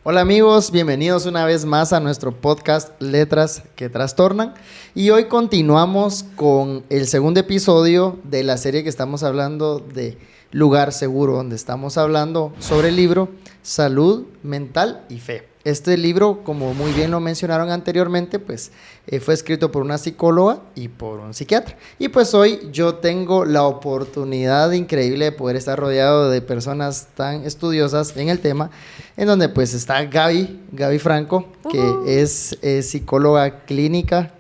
Hola amigos, bienvenidos una vez más a nuestro podcast Letras que Trastornan. Y hoy continuamos con el segundo episodio de la serie que estamos hablando de Lugar Seguro, donde estamos hablando sobre el libro Salud Mental y Fe. Este libro, como muy bien lo mencionaron anteriormente, pues fue escrito por una psicóloga y por un psiquiatra. Y pues hoy yo tengo la oportunidad increíble de poder estar rodeado de personas tan estudiosas en el tema, en donde pues está Gaby Franco, que es psicóloga clínica,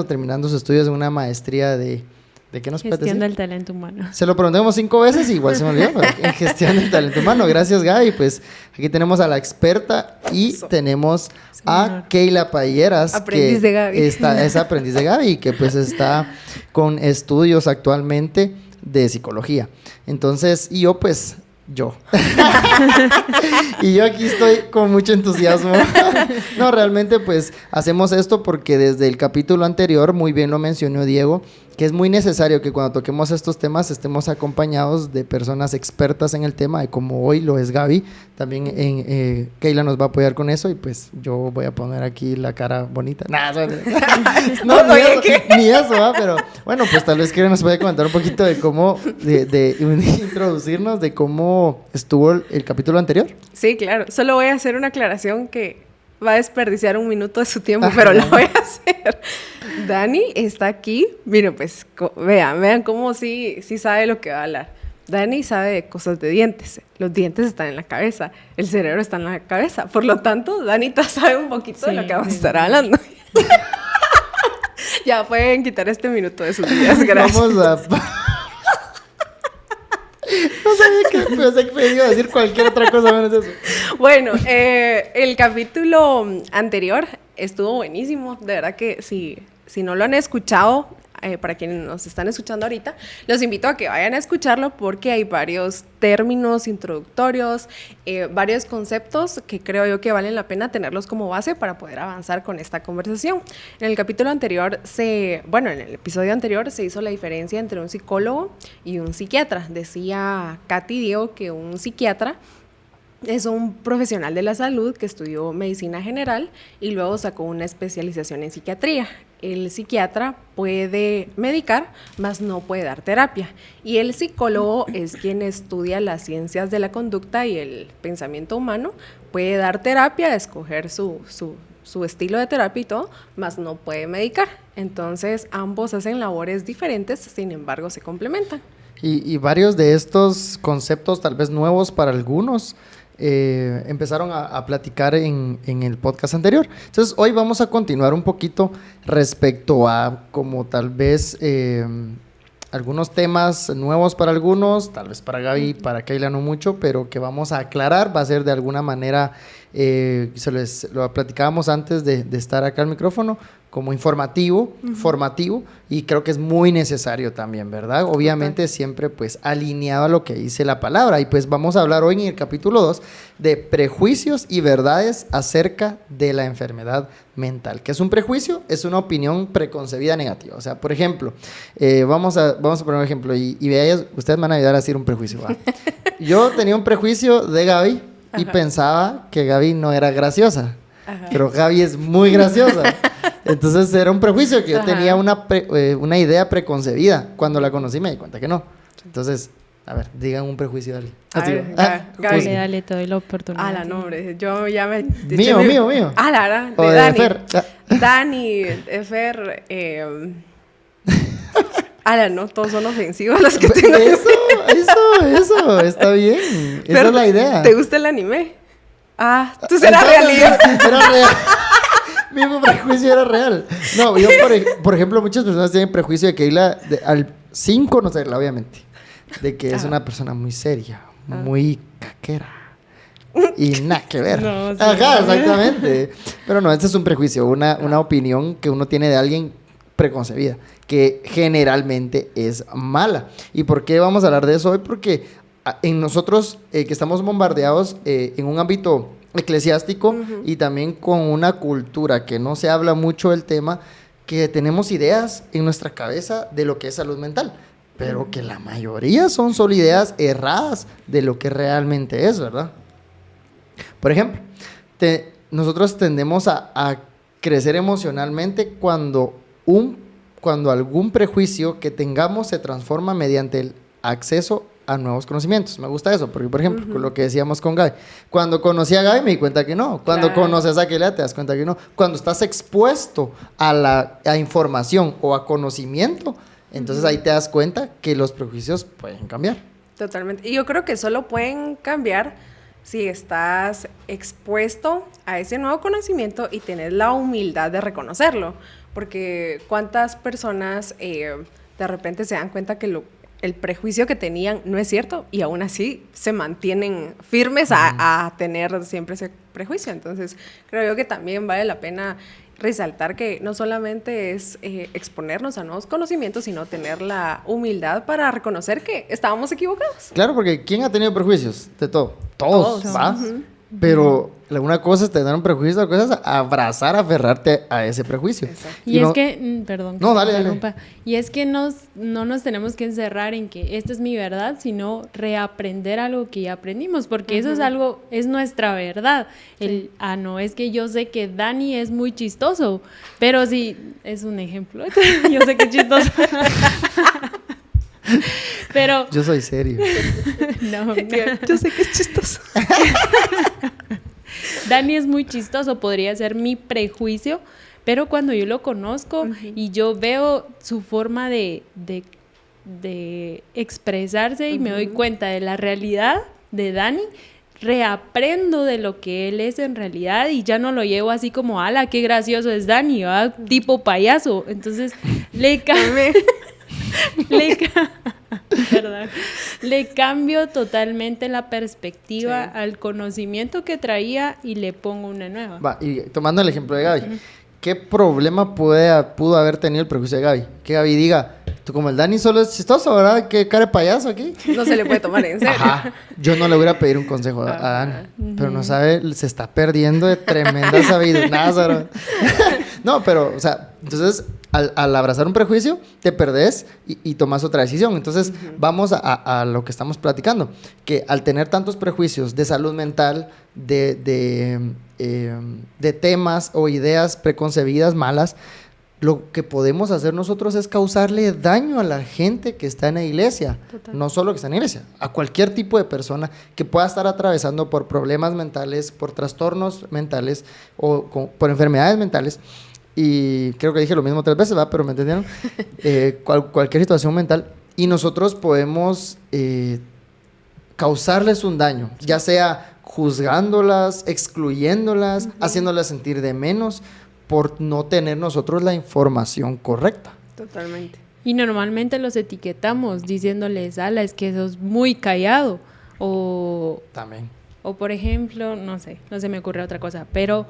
terminando sus estudios en una maestría de... ¿De qué nos puedes decir? Gestión del talento humano. Se lo preguntamos 5 veces y igual se me olvidó, pero en gestión del talento humano. Gracias, Gaby. Pues aquí tenemos a la experta y tenemos a Keila Payeras, aprendiz de Gaby. Es aprendiz de Gaby, que pues está con estudios actualmente de psicología. Entonces, y yo pues... Y yo aquí estoy con mucho entusiasmo. No, realmente pues hacemos esto porque desde el capítulo anterior, muy bien lo mencionó Diego, que es muy necesario que cuando toquemos estos temas estemos acompañados de personas expertas en el tema, y como hoy lo es Gaby, también Keila nos va a apoyar con eso, y pues yo voy a poner aquí la cara bonita. No, ni eso, ¿va? Pero bueno, pues tal vez Keila nos puede comentar un poquito de cómo, de introducirnos, de cómo estuvo el capítulo anterior. Sí, claro. Solo voy a hacer una aclaración que va a desperdiciar un minuto de su tiempo, pero la voy a hacer. Dani está aquí. Miren, pues, vean cómo sí sabe lo que va a hablar. Dani sabe de cosas de dientes. Los dientes están en la cabeza. El cerebro está en la cabeza. Por lo tanto, Danita sabe un poquito de lo que vamos a estar hablando. Ya pueden quitar este minuto de sus vidas. Gracias. Vamos a... No sabía que pensé que me iba a decir cualquier otra cosa menos eso. Bueno, el capítulo anterior estuvo buenísimo. De verdad que si no lo han escuchado, para quienes nos están escuchando ahorita, los invito a que vayan a escucharlo porque hay varios términos introductorios, varios conceptos que creo yo que valen la pena tenerlos como base para poder avanzar con esta conversación. En el capítulo anterior, en el episodio anterior se hizo la diferencia entre un psicólogo y un psiquiatra. Decía Katy Diego que un psiquiatra es un profesional de la salud que estudió medicina general y luego sacó una especialización en psiquiatría. El psiquiatra puede medicar, mas no puede dar terapia. Y el psicólogo es quien estudia las ciencias de la conducta y el pensamiento humano. Puede dar terapia, escoger su estilo de terapia y todo, mas no puede medicar. Entonces, ambos hacen labores diferentes, sin embargo, se complementan. Y varios de estos conceptos, tal vez nuevos para algunos, empezaron a platicar en el podcast anterior. Entonces hoy vamos a continuar un poquito respecto a como tal vez algunos temas nuevos para algunos, tal vez para Gaby, para Keila no mucho, pero que vamos a aclarar. Va a ser de alguna manera, lo platicábamos antes de estar acá al micrófono, como informativo, formativo, y creo que es muy necesario también, ¿verdad? Obviamente siempre pues alineado a lo que dice la palabra. Y pues vamos a hablar hoy en el capítulo 2 de prejuicios y verdades acerca de la enfermedad mental. ¿Qué es un prejuicio? Es una opinión preconcebida negativa. O sea, por ejemplo, vamos a poner un ejemplo y ustedes me van a ayudar a decir un prejuicio, ¿va? Yo tenía un prejuicio de Gaby y pensaba que Gaby no era graciosa. Ajá. Pero Gaby es muy graciosa. Entonces era un prejuicio que yo tenía una idea preconcebida. Cuando la conocí me di cuenta que no. Entonces, a ver, digan un prejuicio, dale. Gaby, dale, te doy la oportunidad. Nombre, yo ya me... Mío. De Dani. Fer. Dani, Fer, no, todos son ofensivos los que tengo. Eso, está bien. Esa es la idea. ¿Te gusta el anime? Tú serás realidad. Era real. Mi prejuicio era real. No, yo, por ejemplo, muchas personas tienen prejuicio de Keila al 5 conocerla, obviamente. De que es una persona muy seria, muy caquera. Y nada que ver. No, sí, exactamente. Pero no, este es un prejuicio, una opinión que uno tiene de alguien preconcebida, que generalmente es mala. ¿Y por qué vamos a hablar de eso hoy? Porque en nosotros, que estamos bombardeados en un ámbito eclesiástico y también con una cultura que no se habla mucho del tema, que tenemos ideas en nuestra cabeza de lo que es salud mental, pero que la mayoría son solo ideas erradas de lo que realmente es, ¿verdad? Por ejemplo, nosotros tendemos a crecer emocionalmente cuando algún prejuicio que tengamos se transforma mediante el acceso a nuevos conocimientos. Me gusta eso, porque por ejemplo, con lo que decíamos con Gaby, cuando conocí a Gaby me di cuenta que no, cuando conoces a Keila te das cuenta que no, cuando estás expuesto a información o a conocimiento, entonces ahí te das cuenta que los prejuicios pueden cambiar. Totalmente, y yo creo que solo pueden cambiar si estás expuesto a ese nuevo conocimiento y tienes la humildad de reconocerlo, porque cuántas personas de repente se dan cuenta que el prejuicio que tenían no es cierto y aún así se mantienen firmes a tener siempre ese prejuicio. Entonces creo yo que también vale la pena resaltar que no solamente es exponernos a nuevos conocimientos, sino tener la humildad para reconocer que estábamos equivocados. Claro, porque ¿quién ha tenido prejuicios? De todo. Todos. ¿Va? Pero una cosa es tener un prejuicio, otra cosa es abrazar, aferrarte a ese prejuicio. Y es que, perdón. No, dale. Y es que no nos tenemos que encerrar en que esta es mi verdad, sino reaprender algo que ya aprendimos, porque eso es nuestra verdad. No, es que yo sé que Dani es muy chistoso, pero sí, es un ejemplo. Yo sé que es chistoso. Pero yo soy serio. No, yo sé que es chistoso. Dani es muy chistoso, podría ser mi prejuicio, pero cuando yo lo conozco y yo veo su forma de expresarse y me doy cuenta de la realidad de Dani, reaprendo de lo que él es en realidad y ya no lo llevo así como, ala, qué gracioso es Dani, ¿va? Tipo payaso. Entonces le cambio totalmente la perspectiva al conocimiento que traía y le pongo una nueva. Va, y tomando el ejemplo de Gaby, ¿qué problema pudo haber tenido el prejuicio de Gaby? Que Gaby diga, tú como el Dani solo es chistoso, ¿verdad? ¿Qué cara de payaso aquí? No se le puede tomar en serio. Ajá. Yo no le voy a pedir un consejo a Dani, pero no sabe, se está perdiendo de tremenda sabiduría. No, pero, o sea, entonces, al abrazar un prejuicio, te perdés y tomas otra decisión. Entonces, vamos a lo que estamos platicando, que al tener tantos prejuicios de salud mental, de temas o ideas preconcebidas malas, lo que podemos hacer nosotros es causarle daño a la gente que está en la iglesia. Total. No solo que está en la iglesia, a cualquier tipo de persona que pueda estar atravesando por problemas mentales, por trastornos mentales o por enfermedades mentales. Y creo que dije lo mismo 3 veces, ¿verdad? Pero me entendieron. Cualquier situación mental. Y nosotros podemos causarles un daño, ya sea juzgándolas, excluyéndolas, haciéndolas sentir de menos, por no tener nosotros la información correcta. Totalmente. Y normalmente los etiquetamos diciéndoles, ala, es que sos muy callado. También. O por ejemplo, no sé, no se me ocurre otra cosa, pero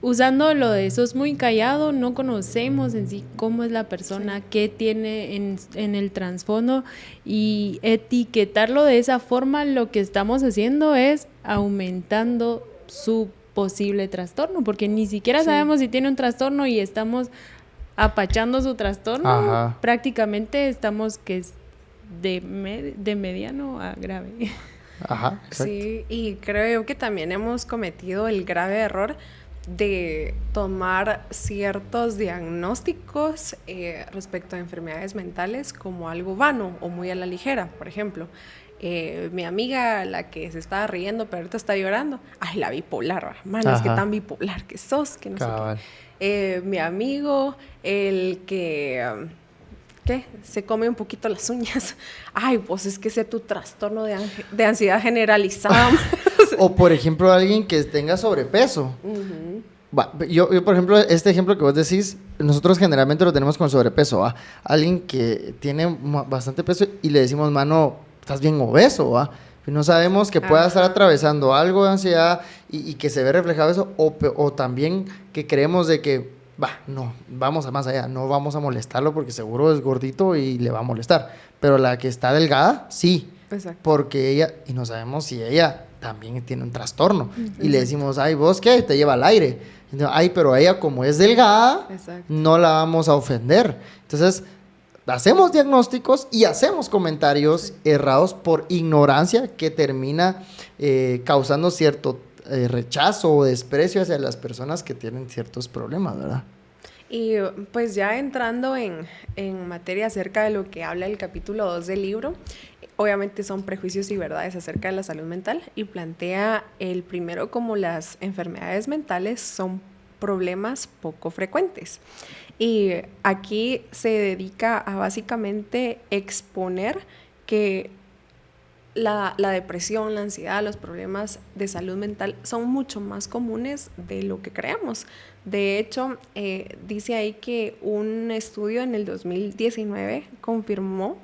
usando lo de sos muy callado, no conocemos en sí cómo es la persona, qué tiene en el trasfondo, y etiquetarlo de esa forma, lo que estamos haciendo es aumentando su posible trastorno, porque ni siquiera sabemos si tiene un trastorno y estamos apachando su trastorno. Prácticamente estamos que es de mediano a grave. Ajá, exacto. Sí, y creo yo que también hemos cometido el grave error de tomar ciertos diagnósticos respecto a enfermedades mentales como algo vano o muy a la ligera. Por ejemplo, mi amiga, la que se estaba riendo pero ahorita está llorando, ay, la bipolar, hermano, es que tan bipolar que sos, que no sé qué. Mi amigo, el que se come un poquito las uñas, ay, pues es que ese es tu trastorno de ansiedad generalizada. O por ejemplo, alguien que tenga sobrepeso. Yo, por ejemplo, este ejemplo que vos decís, nosotros generalmente lo tenemos con sobrepeso, ¿va? Alguien que tiene bastante peso y le decimos, mano, estás bien obeso, ¿va? Y no sabemos que pueda estar atravesando algo de ansiedad y que se ve reflejado eso, o también que creemos de que, no, vamos a más allá, no vamos a molestarlo porque seguro es gordito y le va a molestar, pero la que está delgada, sí. Exacto. Porque ella, y no sabemos si ella también tiene un trastorno. Y le decimos, ay, ¿vos qué? Te lleva al aire. Entonces, ay, pero ella como es delgada, no la vamos a ofender. Entonces, hacemos diagnósticos y hacemos comentarios errados por ignorancia que termina causando cierto rechazo o desprecio hacia las personas que tienen ciertos problemas, ¿verdad? Y pues ya entrando en materia acerca de lo que habla el capítulo 2 del libro, obviamente son prejuicios y verdades acerca de la salud mental y plantea el primero como las enfermedades mentales son problemas poco frecuentes. Y aquí se dedica a básicamente exponer que la depresión, la ansiedad, los problemas de salud mental son mucho más comunes de lo que creemos. De hecho, dice ahí que un estudio en el 2019 confirmó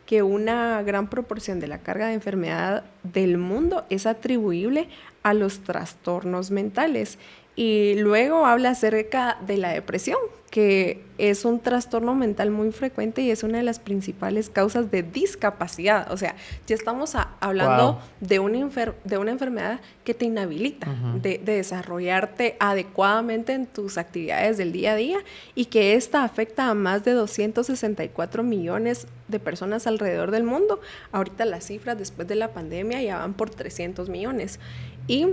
que una gran proporción de la carga de enfermedad del mundo es atribuible a los trastornos mentales. Y luego habla acerca de la depresión, que es un trastorno mental muy frecuente y es una de las principales causas de discapacidad. O sea, ya estamos hablando de una enfermedad que te inhabilita de desarrollarte adecuadamente en tus actividades del día a día y que esta afecta a más de 264 millones de personas alrededor del mundo. Ahorita las cifras después de la pandemia ya van por 300 millones. Y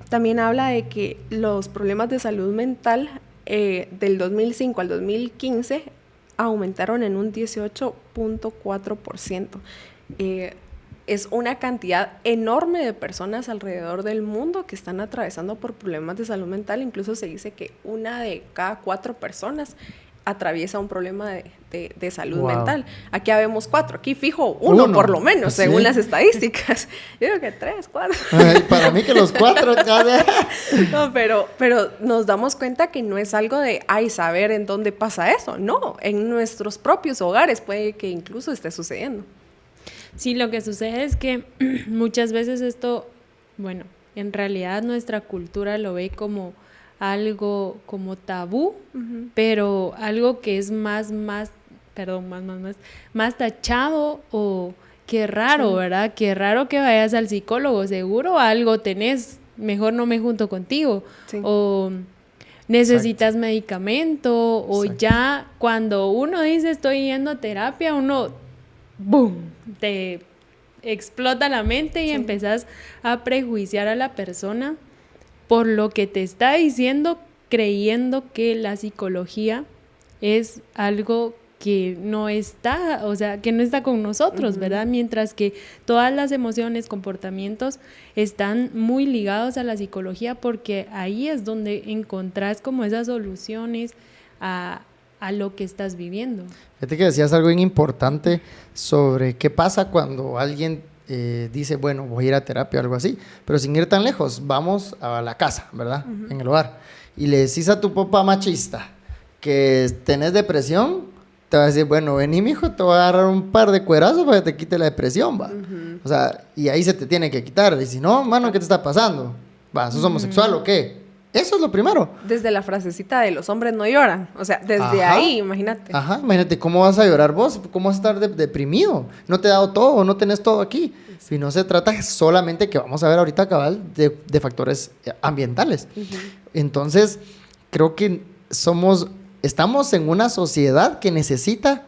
también habla de que los problemas de salud mental del 2005 al 2015 aumentaron en un 18.4%. Es una cantidad enorme de personas alrededor del mundo que están atravesando por problemas de salud mental. Incluso se dice que 1 de cada 4 personas atraviesa un problema de salud mental. Aquí habemos 4, aquí fijo uno por lo menos, según las estadísticas. Yo creo que 3, 4. Ay, para mí que los 4. No, pero nos damos cuenta que no es algo de, saber en dónde pasa eso. No, en nuestros propios hogares puede que incluso esté sucediendo. Sí, lo que sucede es que muchas veces esto, bueno, en realidad nuestra cultura lo ve como algo como tabú, pero algo que es más tachado o qué raro, ¿verdad? Qué raro que vayas al psicólogo, seguro algo tenés, mejor no me junto contigo, o necesitas medicamento, o ya cuando uno dice estoy yendo a terapia, uno, ¡boom!, te explota la mente y empezás a prejuiciar a la persona por lo que te está diciendo, creyendo que la psicología es algo que no está, o sea, que no está con nosotros, ¿verdad? Mientras que todas las emociones, comportamientos están muy ligados a la psicología porque ahí es donde encontrás como esas soluciones a lo que estás viviendo. Fíjate que decías algo bien importante sobre qué pasa cuando alguien dice, bueno, voy a ir a terapia o algo así, pero sin ir tan lejos, vamos a la casa, ¿verdad? En el hogar. Y le decís a tu papá machista que tenés depresión, te va a decir, bueno, vení, mijo, te voy a agarrar un par de cuerazos para que te quite la depresión, va. O sea, y ahí se te tiene que quitar. Y si no, mano, ¿qué te está pasando? Va, ¿sos homosexual o qué? Eso es lo primero. Desde la frasecita de los hombres no lloran. O sea, desde ahí, imagínate. Imagínate, ¿cómo vas a llorar vos? ¿Cómo vas a estar deprimido? No te he dado todo, no tenés todo aquí. Si no se trata solamente, que vamos a ver ahorita, cabal, de factores ambientales. Entonces, creo que estamos en una sociedad que necesita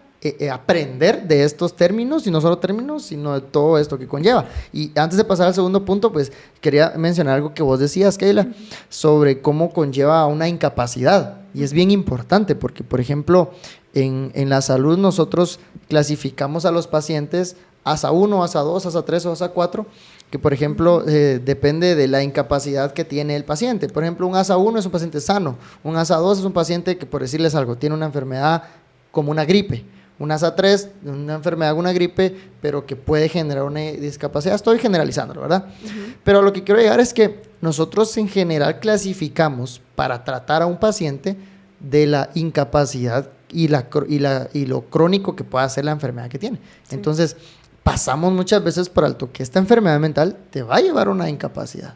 aprender de estos términos, y no solo términos, sino de todo esto que conlleva. Y antes de pasar al segundo punto, pues quería mencionar algo que vos decías, Keila, sobre cómo conlleva una incapacidad. Y es bien importante porque, por ejemplo, en la salud nosotros clasificamos a los pacientes ASA 1, ASA 2, ASA 3 o ASA 4, que por ejemplo depende de la incapacidad que tiene el paciente. Por ejemplo, un ASA 1 es un paciente sano, un ASA 2 es un paciente que, por decirles algo, tiene una enfermedad como una gripe. Un ASA 3, una enfermedad, una gripe, pero que puede generar una discapacidad. Estoy generalizándolo, ¿verdad? Pero lo que quiero llegar es que nosotros en general clasificamos para tratar a un paciente de la incapacidad y lo crónico que pueda ser la enfermedad que tiene. Entonces, pasamos muchas veces por alto que esta enfermedad mental te va a llevar a una incapacidad.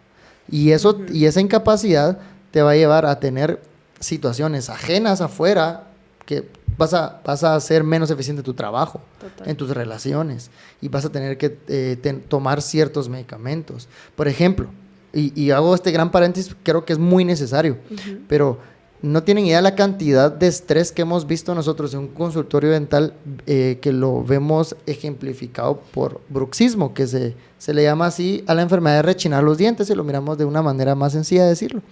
Y esa incapacidad te va a llevar a tener situaciones ajenas afuera que vas a ser menos eficiente en tu trabajo, en tus relaciones, y vas a tener que tomar ciertos medicamentos. Por ejemplo, y hago este gran paréntesis, creo que es muy necesario, pero no tienen idea la cantidad de estrés que hemos visto nosotros en un consultorio dental, que lo vemos ejemplificado por bruxismo, que se le llama así a la enfermedad de rechinar los dientes, y lo miramos de una manera más sencilla de decirlo.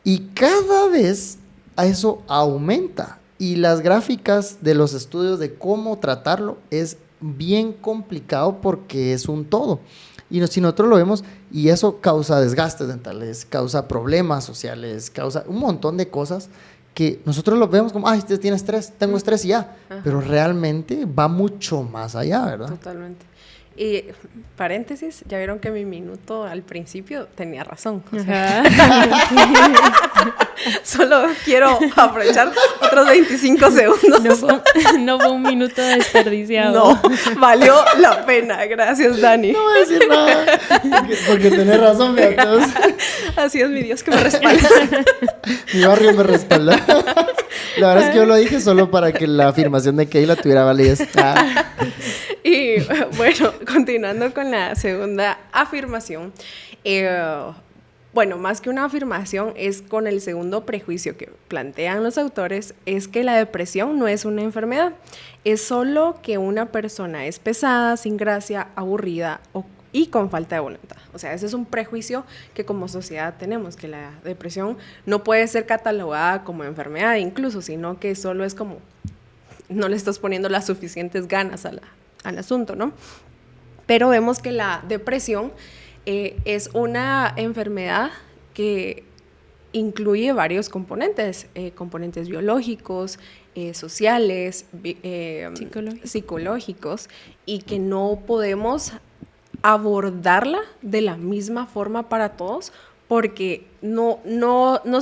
Y cada vez eso aumenta, y las gráficas de los estudios de cómo tratarlo es bien complicado porque es un todo. Y si nosotros lo vemos, y eso causa desgastes dentales, causa problemas sociales, causa un montón de cosas que nosotros lo vemos como, ay, usted tiene estrés, tengo estrés y ya. Ajá. Pero realmente va mucho más allá, ¿verdad? Totalmente. Y paréntesis, ya vieron que mi minuto al principio tenía razón. O sea, solo quiero aprovechar otros 25 segundos. No fue un minuto desperdiciado. No, valió la pena. Gracias, Dani. No voy a decir nada, porque tenés razón, fíjate. Así es mi Dios que me respalda. Mi barrio me respalda. La verdad es que yo lo dije solo para que la afirmación de Keila tuviera validez. Y bueno, continuando con la segunda afirmación. Bueno, más que una afirmación, es con el segundo prejuicio que plantean los autores, es que la depresión no es una enfermedad, es solo que una persona es pesada, sin gracia, aburrida y con falta de voluntad. O sea, ese es un prejuicio que como sociedad tenemos, que la depresión no puede ser catalogada como enfermedad incluso, sino que solo es como, no le estás poniendo las suficientes ganas al asunto, ¿no? Pero vemos que la depresión es una enfermedad que incluye varios componentes, componentes biológicos, sociales, psicológicos, y que no podemos abordarla de la misma forma para todos, porque no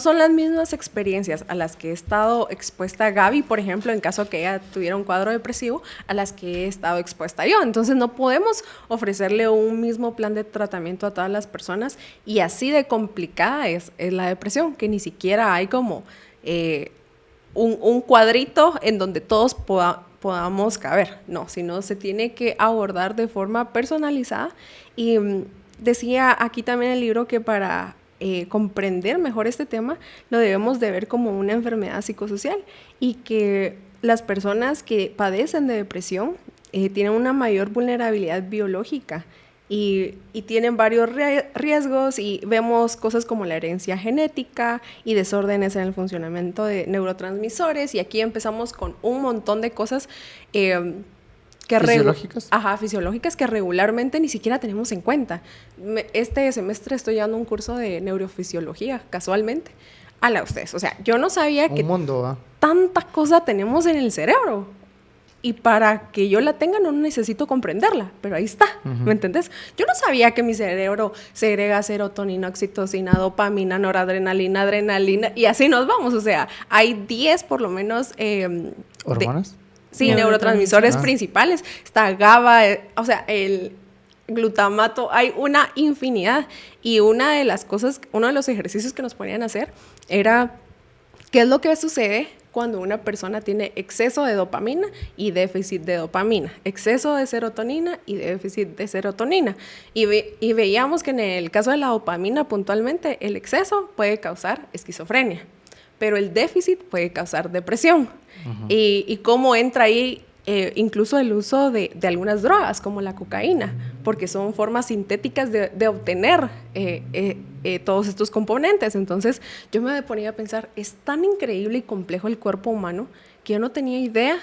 son las mismas experiencias a las que he estado expuesta Gaby, por ejemplo, en caso que ella tuviera un cuadro depresivo, a las que he estado expuesta yo. Entonces no podemos ofrecerle un mismo plan de tratamiento a todas las personas, y así de complicada es la depresión, que ni siquiera hay como un cuadrito en donde todos podamos caber. No, sino se tiene que abordar de forma personalizada. Y decía aquí también el libro que para comprender mejor este tema lo debemos de ver como una enfermedad psicosocial, y que las personas que padecen de depresión tienen una mayor vulnerabilidad biológica y tienen varios riesgos, y vemos cosas como la herencia genética y desórdenes en el funcionamiento de neurotransmisores, y aquí empezamos con un montón de cosas ¿Fisiológicas? Fisiológicas que regularmente ni siquiera tenemos en cuenta. Este semestre estoy dando un curso de neurofisiología, casualmente, a ustedes. O sea, yo no sabía que tanta cosa tenemos en el cerebro, y para que yo la tenga no necesito comprenderla, pero ahí está, ¿me entendés? Yo no sabía que mi cerebro segrega serotonina, oxitocina, dopamina, noradrenalina, adrenalina, y así nos vamos. O sea, hay 10 por lo menos... ¿hormonas? Sí, neurotransmisores principales. Está GABA, o sea, el glutamato, hay una infinidad. Y una de las cosas, uno de los ejercicios que nos ponían a hacer era, ¿qué es lo que sucede cuando una persona tiene exceso de dopamina y déficit de dopamina? Exceso de serotonina y déficit de serotonina. Y veíamos que en el caso de la dopamina puntualmente, el exceso puede causar esquizofrenia, pero el déficit puede causar depresión. Y cómo entra ahí incluso el uso de algunas drogas, como la cocaína, porque son formas sintéticas de obtener todos estos componentes. Entonces yo me ponía a pensar, es tan increíble y complejo el cuerpo humano que yo no tenía idea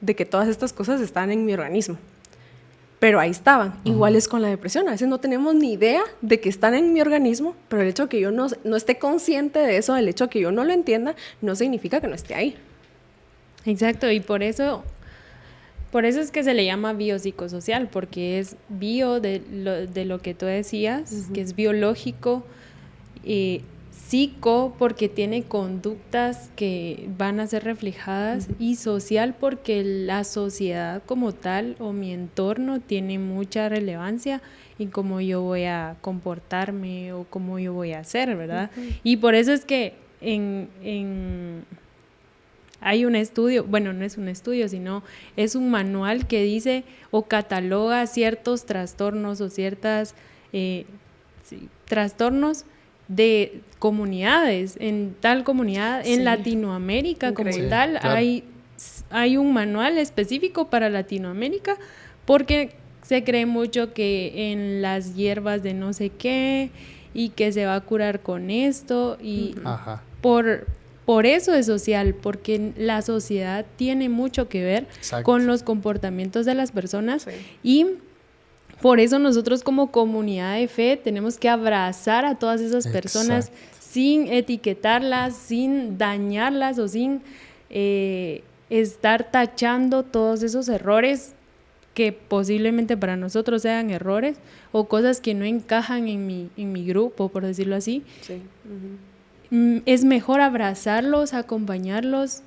de que todas estas cosas están en mi organismo. Pero ahí estaban. Igual es con la depresión. A veces no tenemos ni idea de que están en mi organismo, pero el hecho de que yo no esté consciente de eso, el hecho de que yo no lo entienda, no significa que no esté ahí. Exacto, y por eso es que se le llama biopsicosocial, porque es bio de lo que tú decías, que es biológico, y psico porque tiene conductas que van a ser reflejadas, y social porque la sociedad como tal o mi entorno tiene mucha relevancia en cómo yo voy a comportarme o cómo yo voy a hacer, ¿verdad? Y por eso es que hay un estudio, bueno, no es un estudio, sino es un manual que dice o cataloga ciertos trastornos o ciertas trastornos de comunidades. En tal comunidad, en Latinoamérica como tal, hay un manual específico para Latinoamérica, porque se cree mucho que en las hierbas de no sé qué y que se va a curar con esto y por eso es social, porque la sociedad tiene mucho que ver con los comportamientos de las personas y por eso nosotros como comunidad de fe tenemos que abrazar a todas esas personas sin etiquetarlas, sin dañarlas o sin estar tachando todos esos errores que posiblemente para nosotros sean errores o cosas que no encajan en mi grupo, por decirlo así. Sí. Es mejor abrazarlos, acompañarlos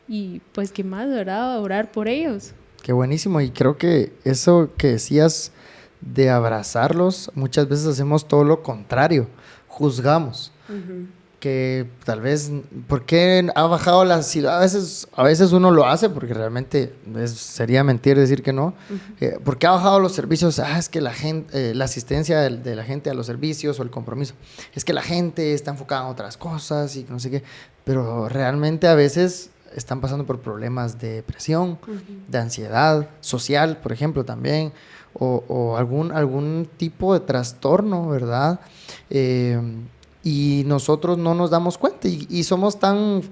y pues qué más, ¿verdad? Orar por ellos. Qué buenísimo, y creo que eso que decías de abrazarlos, muchas veces hacemos todo lo contrario, juzgamos. Que tal vez, ¿por qué ha bajado la ciudad? A veces uno lo hace porque realmente sería mentir decir que no. ¿Por qué ha bajado los servicios? Es que la gente, la asistencia de la gente a los servicios o el compromiso. Es que la gente está enfocada en otras cosas y no sé qué. Pero realmente a veces están pasando por problemas de depresión, de ansiedad social, por ejemplo, también. O algún tipo de trastorno, ¿verdad? Y nosotros no nos damos cuenta y somos tan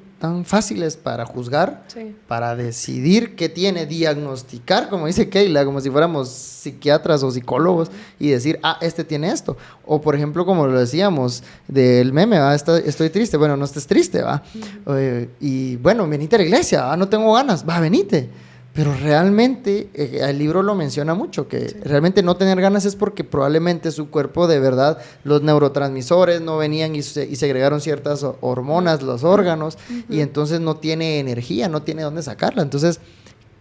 fáciles para juzgar, para decidir qué tiene, diagnosticar, como dice Keila, como si fuéramos psiquiatras o psicólogos y decir, este tiene esto. O por ejemplo, como lo decíamos, del meme, estoy triste, bueno, no estés triste, ¿va? Y bueno, venite a la iglesia, no tengo ganas, venite. Pero realmente, el libro lo menciona mucho, que realmente no tener ganas es porque probablemente su cuerpo de verdad, los neurotransmisores no venían y segregaron ciertas hormonas, los órganos, y entonces no tiene energía, no tiene dónde sacarla. Entonces,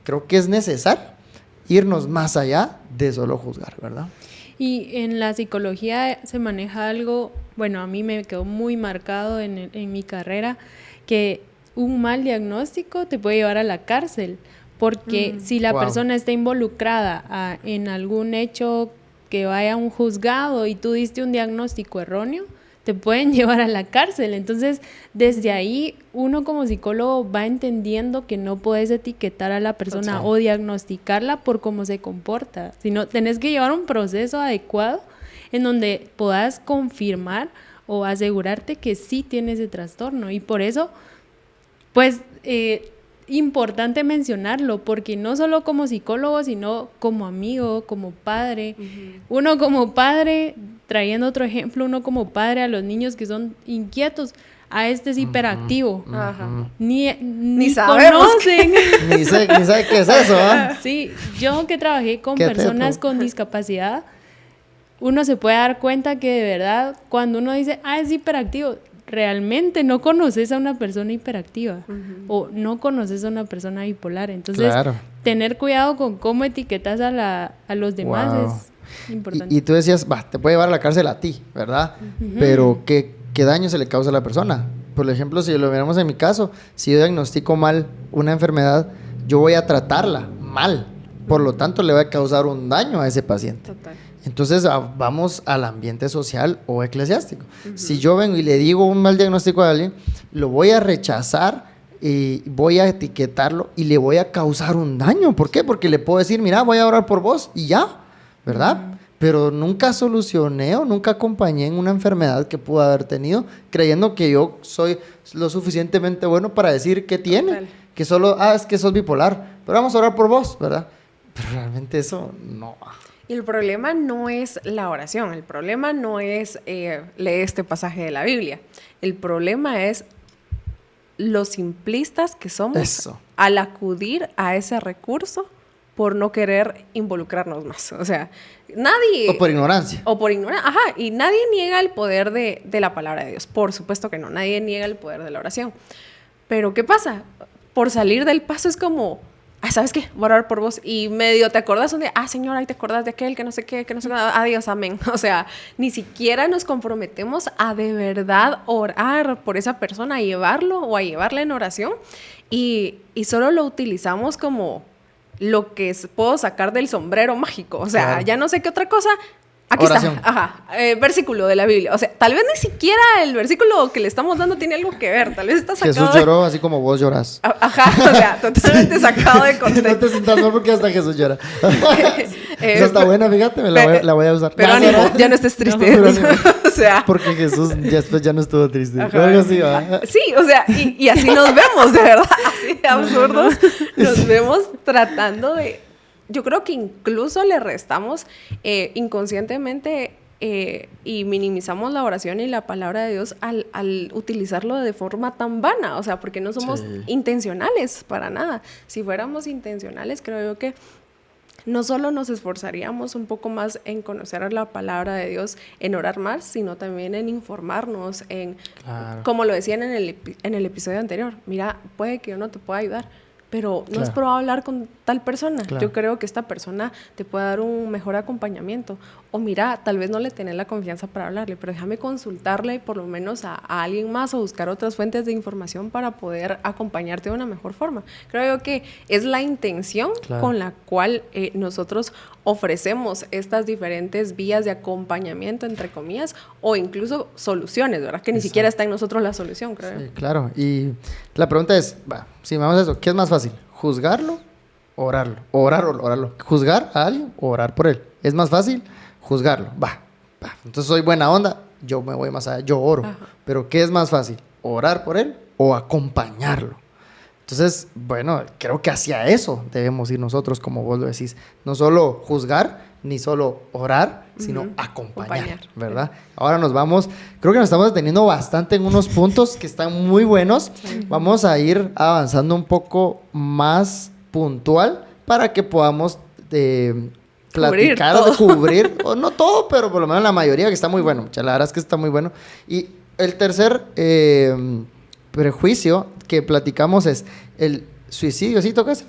creo que es necesario irnos más allá de solo juzgar, ¿verdad? Y en la psicología se maneja algo, bueno, a mí me quedó muy marcado en mi carrera, que un mal diagnóstico te puede llevar a la cárcel. Porque si la persona está involucrada en algún hecho que vaya a un juzgado y tú diste un diagnóstico erróneo, te pueden llevar a la cárcel. Entonces, desde ahí, uno como psicólogo va entendiendo que no puedes etiquetar a la persona o diagnosticarla por cómo se comporta, sino tenés que llevar un proceso adecuado en donde puedas confirmar o asegurarte que sí tiene ese trastorno. Y por eso, pues... importante mencionarlo, porque no solo como psicólogo, sino como amigo, como padre. Uno como padre, trayendo otro ejemplo, uno como padre a los niños que son inquietos, este es hiperactivo. Ni conocen. ni sabe qué es eso, ¿eh? Sí, yo que trabajé con personas con discapacidad, uno se puede dar cuenta que de verdad, cuando uno dice, es hiperactivo, realmente no conoces a una persona hiperactiva o no conoces a una persona bipolar. Entonces, tener cuidado con cómo etiquetas a los demás es importante. Y tú decías, te puede llevar a la cárcel a ti, ¿verdad? Pero ¿qué daño se le causa a la persona? Por ejemplo, si lo miramos en mi caso, si yo diagnostico mal una enfermedad, yo voy a tratarla mal. Por lo tanto, le va a causar un daño a ese paciente. Total. Entonces vamos al ambiente social o eclesiástico. Si yo vengo y le digo un mal diagnóstico a alguien, lo voy a rechazar y voy a etiquetarlo y le voy a causar un daño. ¿Por qué? Porque le puedo decir, mira, voy a orar por vos y ya, ¿verdad? Pero nunca solucioné o nunca acompañé en una enfermedad que pudo haber tenido, creyendo que yo soy lo suficientemente bueno para decir qué tiene. Que solo, es que sos bipolar, pero vamos a orar por vos, ¿verdad? Pero realmente eso no. Y el problema no es la oración, el problema no es leer este pasaje de la Biblia. El problema es los simplistas que somos al acudir a ese recurso por no querer involucrarnos más. O sea, nadie... O por ignorancia. Y nadie niega el poder de la palabra de Dios. Por supuesto que no, nadie niega el poder de la oración. Pero ¿qué pasa? Por salir del paso es como... ¿sabes qué? Voy a orar por vos. Y medio te acordás un día, Señor, ahí te acordás de aquel que no sé qué, adiós, amén. O sea, ni siquiera nos comprometemos a de verdad orar por esa persona, a llevarlo o a llevarla en oración. Y solo lo utilizamos como lo que puedo sacar del sombrero mágico. O sea, ya no sé qué otra cosa, Aquí oración. está, ajá, versículo de la Biblia. O sea, tal vez ni siquiera el versículo que le estamos dando tiene algo que ver. Tal vez está sacado Jesús lloró así como vos llorás. Ajá, o sea, totalmente sacado de No contexto. te sientas mal porque hasta Jesús llora. Esa está buena, fíjate, la voy a usar. Pero ánimo, ya no estés triste. No, pero ánimo. O sea... Porque Jesús después ya no estuvo triste. Ajá. Algo así, ¿va? Sí, o sea, y así nos vemos, de verdad, así de absurdos. Nos vemos tratando de... Yo creo que incluso le restamos inconscientemente y minimizamos la oración y la palabra de Dios al utilizarlo de forma tan vana, o sea, porque no somos intencionales para nada. Si fuéramos intencionales, creo yo que no solo nos esforzaríamos un poco más en conocer la palabra de Dios, en orar más, sino también en informarnos, como lo decían en el episodio anterior, mira, puede que yo no te pueda ayudar, pero no es probable hablar con tal persona. Claro. Yo creo que esta persona te puede dar un mejor acompañamiento. O mira, tal vez no le tenés la confianza para hablarle, pero déjame consultarle por lo menos a alguien más o buscar otras fuentes de información para poder acompañarte de una mejor forma. Creo yo que es la intención con la cual nosotros ofrecemos estas diferentes vías de acompañamiento, entre comillas, o incluso soluciones, ¿verdad? Que ni siquiera está en nosotros la solución, creo. Sí, claro. Y la pregunta es, si vamos a eso, ¿qué es más fácil? ¿Juzgarlo o orarlo? Orarlo. ¿Juzgar a alguien o orar por él? ¿Es más fácil? Juzgarlo. Entonces soy buena onda, yo me voy más allá, yo oro. Ajá. Pero ¿qué es más fácil? ¿Orar por él o acompañarlo? Entonces, bueno, creo que hacia eso debemos ir nosotros, como vos lo decís. No solo juzgar, ni solo orar, sino acompañar, ¿verdad? Ahora nos vamos, creo que nos estamos deteniendo bastante en unos puntos que están muy buenos. Vamos a ir avanzando un poco más puntual para que podamos platicar, cubrir, o no todo, pero por lo menos la mayoría, que está muy bueno. La verdad es que está muy bueno. Y el tercer prejuicio que platicamos es el suicidio, ¿sí tocas?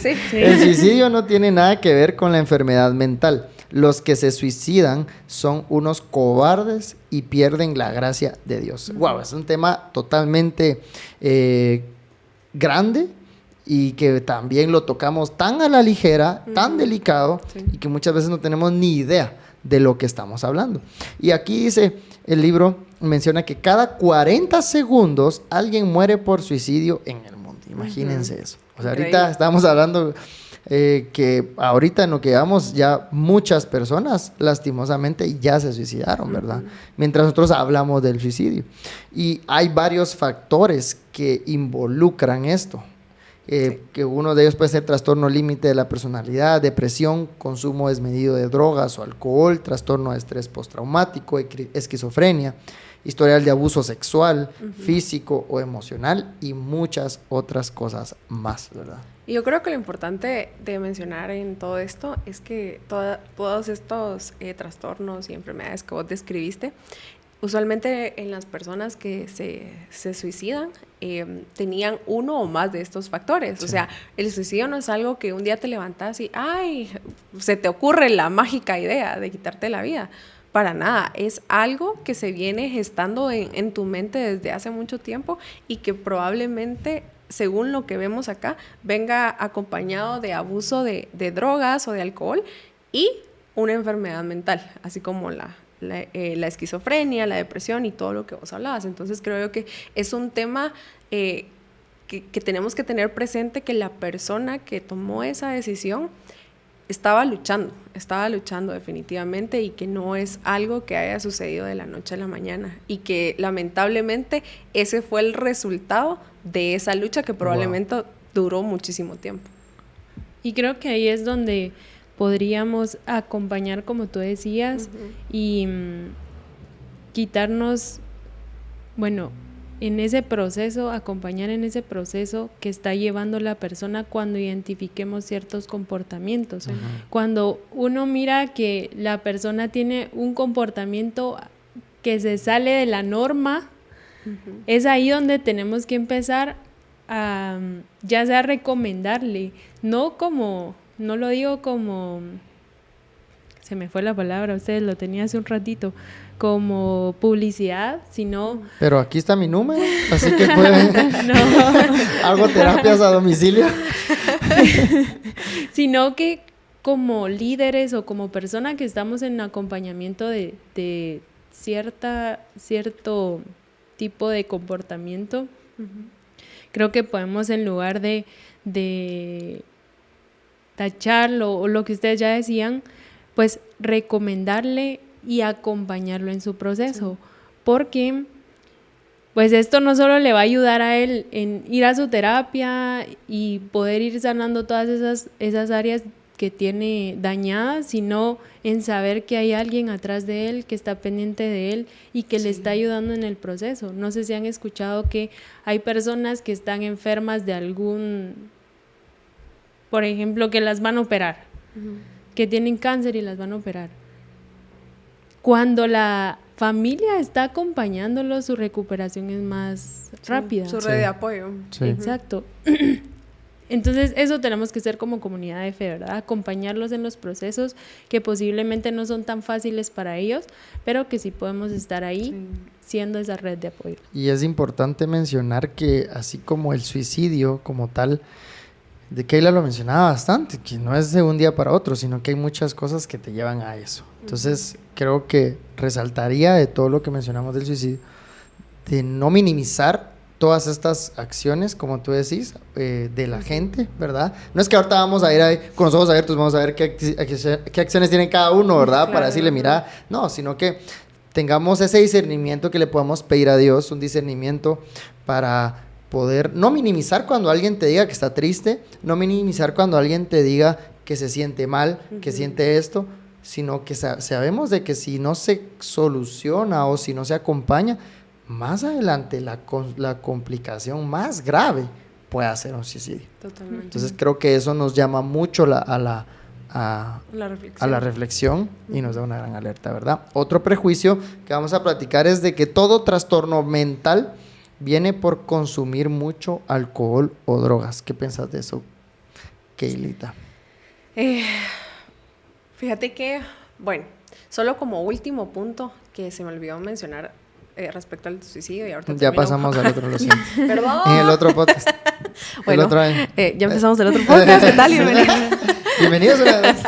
Sí. El suicidio no tiene nada que ver con la enfermedad mental. Los que se suicidan son unos cobardes y pierden la gracia de Dios. Wow, es un tema totalmente grande y que también lo tocamos tan a la ligera, tan delicado, y que muchas veces no tenemos ni idea de lo que estamos hablando. Y aquí dice, el libro menciona que cada 40 segundos alguien muere por suicidio en el mundo. Imagínense eso. O sea, ahorita estamos hablando que ahorita en lo que llevamos ya muchas personas lastimosamente ya se suicidaron, ¿verdad? Mientras nosotros hablamos del suicidio. Y hay varios factores que involucran esto. Que uno de ellos puede ser trastorno límite de la personalidad, depresión, consumo desmedido de drogas o alcohol, trastorno de estrés postraumático, esquizofrenia, historial de abuso sexual, físico o emocional y muchas otras cosas más, ¿verdad? Y yo creo que lo importante de mencionar en todo esto es que todos estos trastornos y enfermedades que vos describiste, usualmente en las personas que se suicidan tenían uno o más de estos factores. O sea, el suicidio no es algo que un día te levantas y se te ocurre la mágica idea de quitarte la vida. Para nada, es algo que se viene gestando en tu mente desde hace mucho tiempo y que probablemente, según lo que vemos acá, venga acompañado de abuso de drogas o de alcohol y una enfermedad mental, así como la esquizofrenia, la depresión y todo lo que vos hablabas. Entonces creo yo que es un tema que tenemos que tener presente, que la persona que tomó esa decisión estaba luchando definitivamente, y que no es algo que haya sucedido de la noche a la mañana, y que lamentablemente ese fue el resultado de esa lucha que probablemente duró muchísimo tiempo. Y creo que ahí es donde podríamos acompañar, como tú decías, y quitarnos, en ese proceso, acompañar en ese proceso que está llevando la persona cuando identifiquemos ciertos comportamientos. Cuando uno mira que la persona tiene un comportamiento que se sale de la norma, es ahí donde tenemos que empezar a, ya sea recomendarle, no lo digo como, se me fue la palabra, ustedes lo tenían hace un ratito, como publicidad, sino... Pero aquí está mi número, así que pueden... Hago terapias a domicilio. Sino que como líderes o como persona que estamos en acompañamiento de cierto tipo de comportamiento, creo que podemos, en lugar de tacharlo o lo que ustedes ya decían, pues recomendarle y acompañarlo en su proceso, porque pues esto no solo le va a ayudar a él en ir a su terapia y poder ir sanando todas esas áreas que tiene dañadas, sino en saber que hay alguien atrás de él que está pendiente de él y que le está ayudando en el proceso. No sé si han escuchado que hay personas que están enfermas de algún, por ejemplo, que las van a operar, que tienen cáncer y las van a operar. Cuando la familia está acompañándolo, su recuperación es más rápida. Su red de apoyo. Sí. Exacto. Entonces, eso tenemos que ser como comunidad de fe, ¿verdad? Acompañarlos en los procesos que posiblemente no son tan fáciles para ellos, pero que sí podemos estar ahí siendo esa red de apoyo. Y es importante mencionar que así como el suicidio como tal, de Keila lo mencionaba bastante, que no es de un día para otro, sino que hay muchas cosas que te llevan a eso. Entonces, creo que resaltaría de todo lo que mencionamos del suicidio, de no minimizar todas estas acciones, como tú decís, de la gente, ¿verdad? No es que ahorita vamos a ir ahí con los ojos abiertos, vamos a ver qué acciones tiene cada uno, ¿verdad? Claro, para decirle, mira, no, sino que tengamos ese discernimiento que le podamos pedir a Dios, un discernimiento para poder no minimizar cuando alguien te diga que está triste, no minimizar cuando alguien te diga que se siente mal, que siente esto, sino que sabemos de que si no se soluciona o si no se acompaña, más adelante la complicación más grave puede ser un suicidio. Totalmente. Entonces creo que eso nos llama mucho a la reflexión y nos da una gran alerta, ¿verdad? Otro prejuicio que vamos a platicar es de que todo trastorno mental viene por consumir mucho alcohol o drogas. ¿Qué piensas de eso, Keilita? Fíjate que, bueno, solo como último punto que se me olvidó mencionar respecto al suicidio y ahorita ya pasamos al otro, lo siento. Perdón. En el otro podcast. Bueno, el otro año. Ya empezamos el otro podcast. ¿Qué tal? Bienvenidos una vez.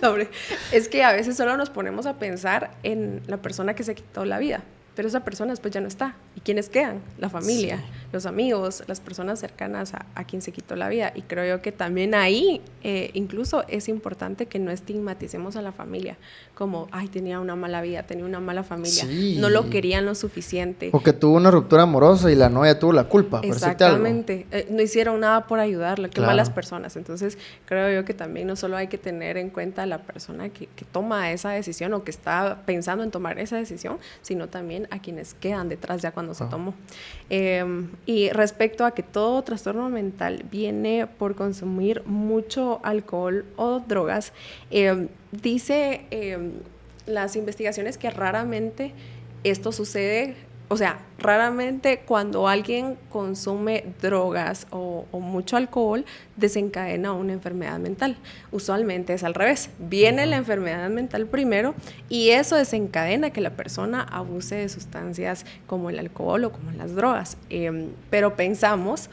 No, hombre, es que a veces solo nos ponemos a pensar en la persona que se quitó la vida, pero esa persona después ya no está. ¿Y quiénes quedan? La familia, los amigos, las personas cercanas a quien se quitó la vida. Y creo yo que también ahí incluso es importante que no estigmaticemos a la familia como, ay, tenía una mala vida, tenía una mala familia, no lo querían lo suficiente. O que tuvo una ruptura amorosa y la novia tuvo la culpa. Exactamente, no hicieron nada por ayudarle, qué claro. malas personas. Entonces creo yo que también no solo hay que tener en cuenta a la persona que toma esa decisión o que está pensando en tomar esa decisión, sino también a quienes quedan detrás ya cuando se tomó. Y respecto a que todo trastorno mental viene por consumir mucho alcohol o drogas, dice las investigaciones que raramente esto sucede, o sea, raramente cuando alguien consume drogas o mucho alcohol desencadena una enfermedad mental. Usualmente es al revés. Viene la enfermedad mental primero y eso desencadena que la persona abuse de sustancias como el alcohol o como las drogas. Pero pensamos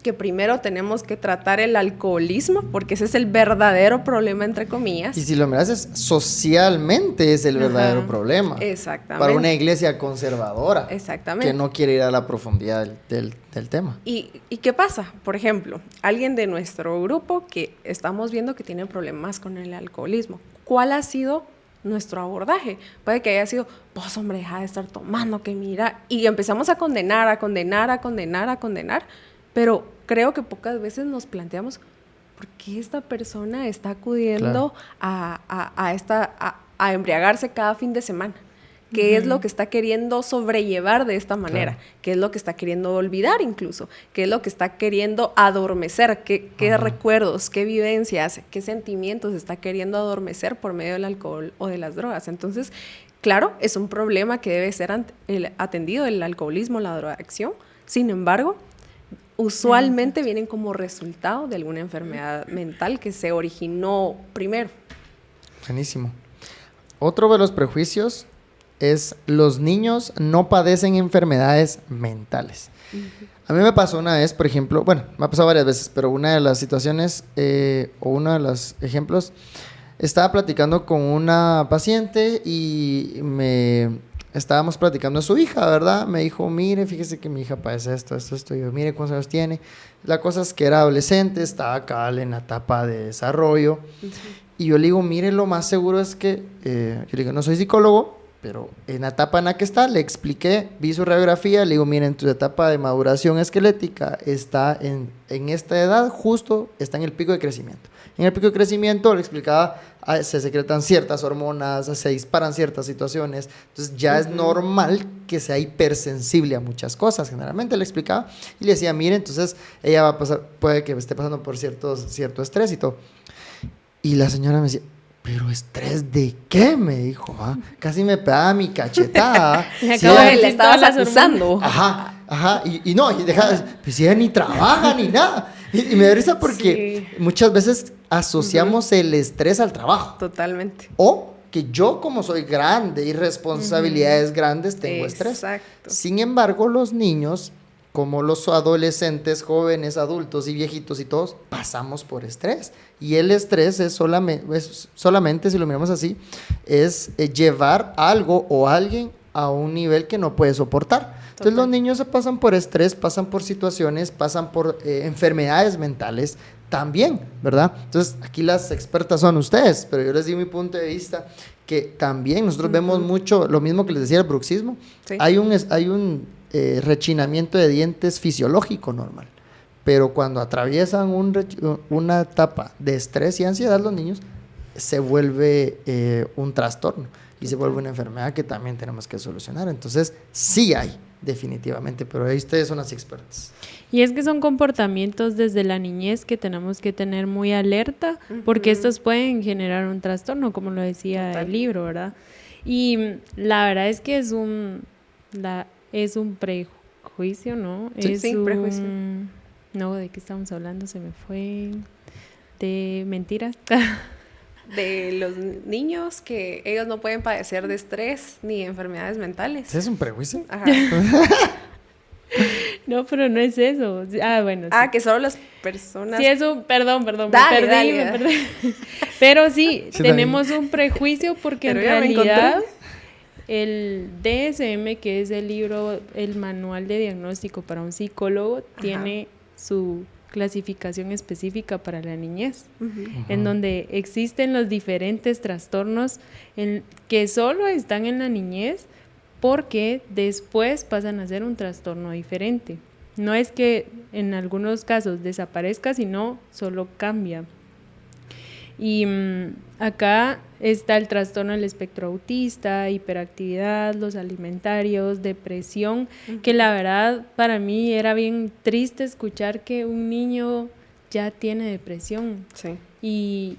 que primero tenemos que tratar el alcoholismo, porque ese es el verdadero problema, entre comillas. Y si lo miras, socialmente es el verdadero problema. Exactamente. Para una iglesia conservadora. Exactamente. Que no quiere ir a la profundidad del tema. ¿Y qué pasa? Por ejemplo, alguien de nuestro grupo que estamos viendo que tiene problemas con el alcoholismo. ¿Cuál ha sido nuestro abordaje? Puede que haya sido, vos, hombre, deja de estar tomando, que mira. Y empezamos a condenar, pero creo que pocas veces nos planteamos por qué esta persona está acudiendo a embriagarse cada fin de semana. ¿Qué es lo que está queriendo sobrellevar de esta manera? Claro. ¿Qué es lo que está queriendo olvidar incluso? ¿Qué es lo que está queriendo adormecer? ¿Qué recuerdos, qué vivencias, qué sentimientos está queriendo adormecer por medio del alcohol o de las drogas? Entonces, claro, es un problema que debe ser atendido, el alcoholismo, la drogadicción. Sin embargo, usualmente vienen como resultado de alguna enfermedad mental que se originó primero. Buenísimo. Otro de los prejuicios es los niños no padecen enfermedades mentales. A mí me pasó una vez, por ejemplo, bueno, me ha pasado varias veces, pero una de las situaciones o uno de los ejemplos, estaba platicando con una paciente y estábamos platicando a su hija, ¿verdad? Me dijo, mire, fíjese que mi hija padece esto. Y yo, mire, ¿cuántos años tiene? La cosa es que era adolescente, estaba acá en la etapa de desarrollo. Y yo le digo, mire, lo más seguro es que, yo le digo, no soy psicólogo, pero en la etapa en la que está, le expliqué, vi su radiografía, le digo, mire, en tu etapa de maduración esquelética está en esta edad, justo está en el pico de crecimiento. En el pico de crecimiento, le explicaba, se secretan ciertas hormonas, se disparan ciertas situaciones, entonces ya es normal que sea hipersensible a muchas cosas, generalmente le explicaba, y le decía, mire, entonces ella va a pasar, puede que esté pasando por cierto estrés y todo. Y la señora me decía, ¿pero estrés de qué? Me dijo, casi me pegaba mi cachetada. Le estabas acusando. Ajá, y no, y pues ella ni trabaja ni nada. Y me da risa porque muchas veces asociamos el estrés al trabajo. Totalmente. O que yo, como soy grande y responsabilidades grandes, tengo estrés. Exacto. Sin embargo, los niños, como los adolescentes, jóvenes, adultos y viejitos y todos, pasamos por estrés. Y el estrés es solamente, si lo miramos así, es llevar algo o alguien a un nivel que no puede soportar. Entonces los niños se pasan por estrés, pasan por situaciones, pasan por enfermedades mentales también, ¿verdad? Entonces aquí las expertas son ustedes, pero yo les di mi punto de vista que también nosotros vemos mucho, lo mismo que les decía el bruxismo, hay un rechinamiento de dientes fisiológico normal, pero cuando atraviesan una etapa de estrés y ansiedad los niños, se vuelve un trastorno y se vuelve una enfermedad que también tenemos que solucionar. Entonces sí hay, definitivamente, pero ahí ustedes son las expertas. Y es que son comportamientos desde la niñez que tenemos que tener muy alerta, porque estos pueden generar un trastorno, como lo decía el libro, ¿verdad? Y la verdad es que es un prejuicio, ¿no? Sí, prejuicio. No, ¿de qué estamos hablando? Se me fue. De mentiras. De los niños que ellos no pueden padecer de estrés ni enfermedades mentales. ¿Ese es un prejuicio? Ajá. No, pero no es eso. Bueno. Sí. Que solo las personas... Sí, eso, perdón, Dale. me perdí. Pero sí, tenemos un prejuicio porque en realidad el DSM, que es el libro, el manual de diagnóstico para un psicólogo, tiene su clasificación específica para la niñez, en donde existen los diferentes trastornos que solo están en la niñez porque después pasan a ser un trastorno diferente. No es que en algunos casos desaparezca, sino solo cambia. Y acá está el trastorno del espectro autista, hiperactividad, los alimentarios, depresión, que la verdad para mí era bien triste escuchar que un niño ya tiene depresión. Sí. Y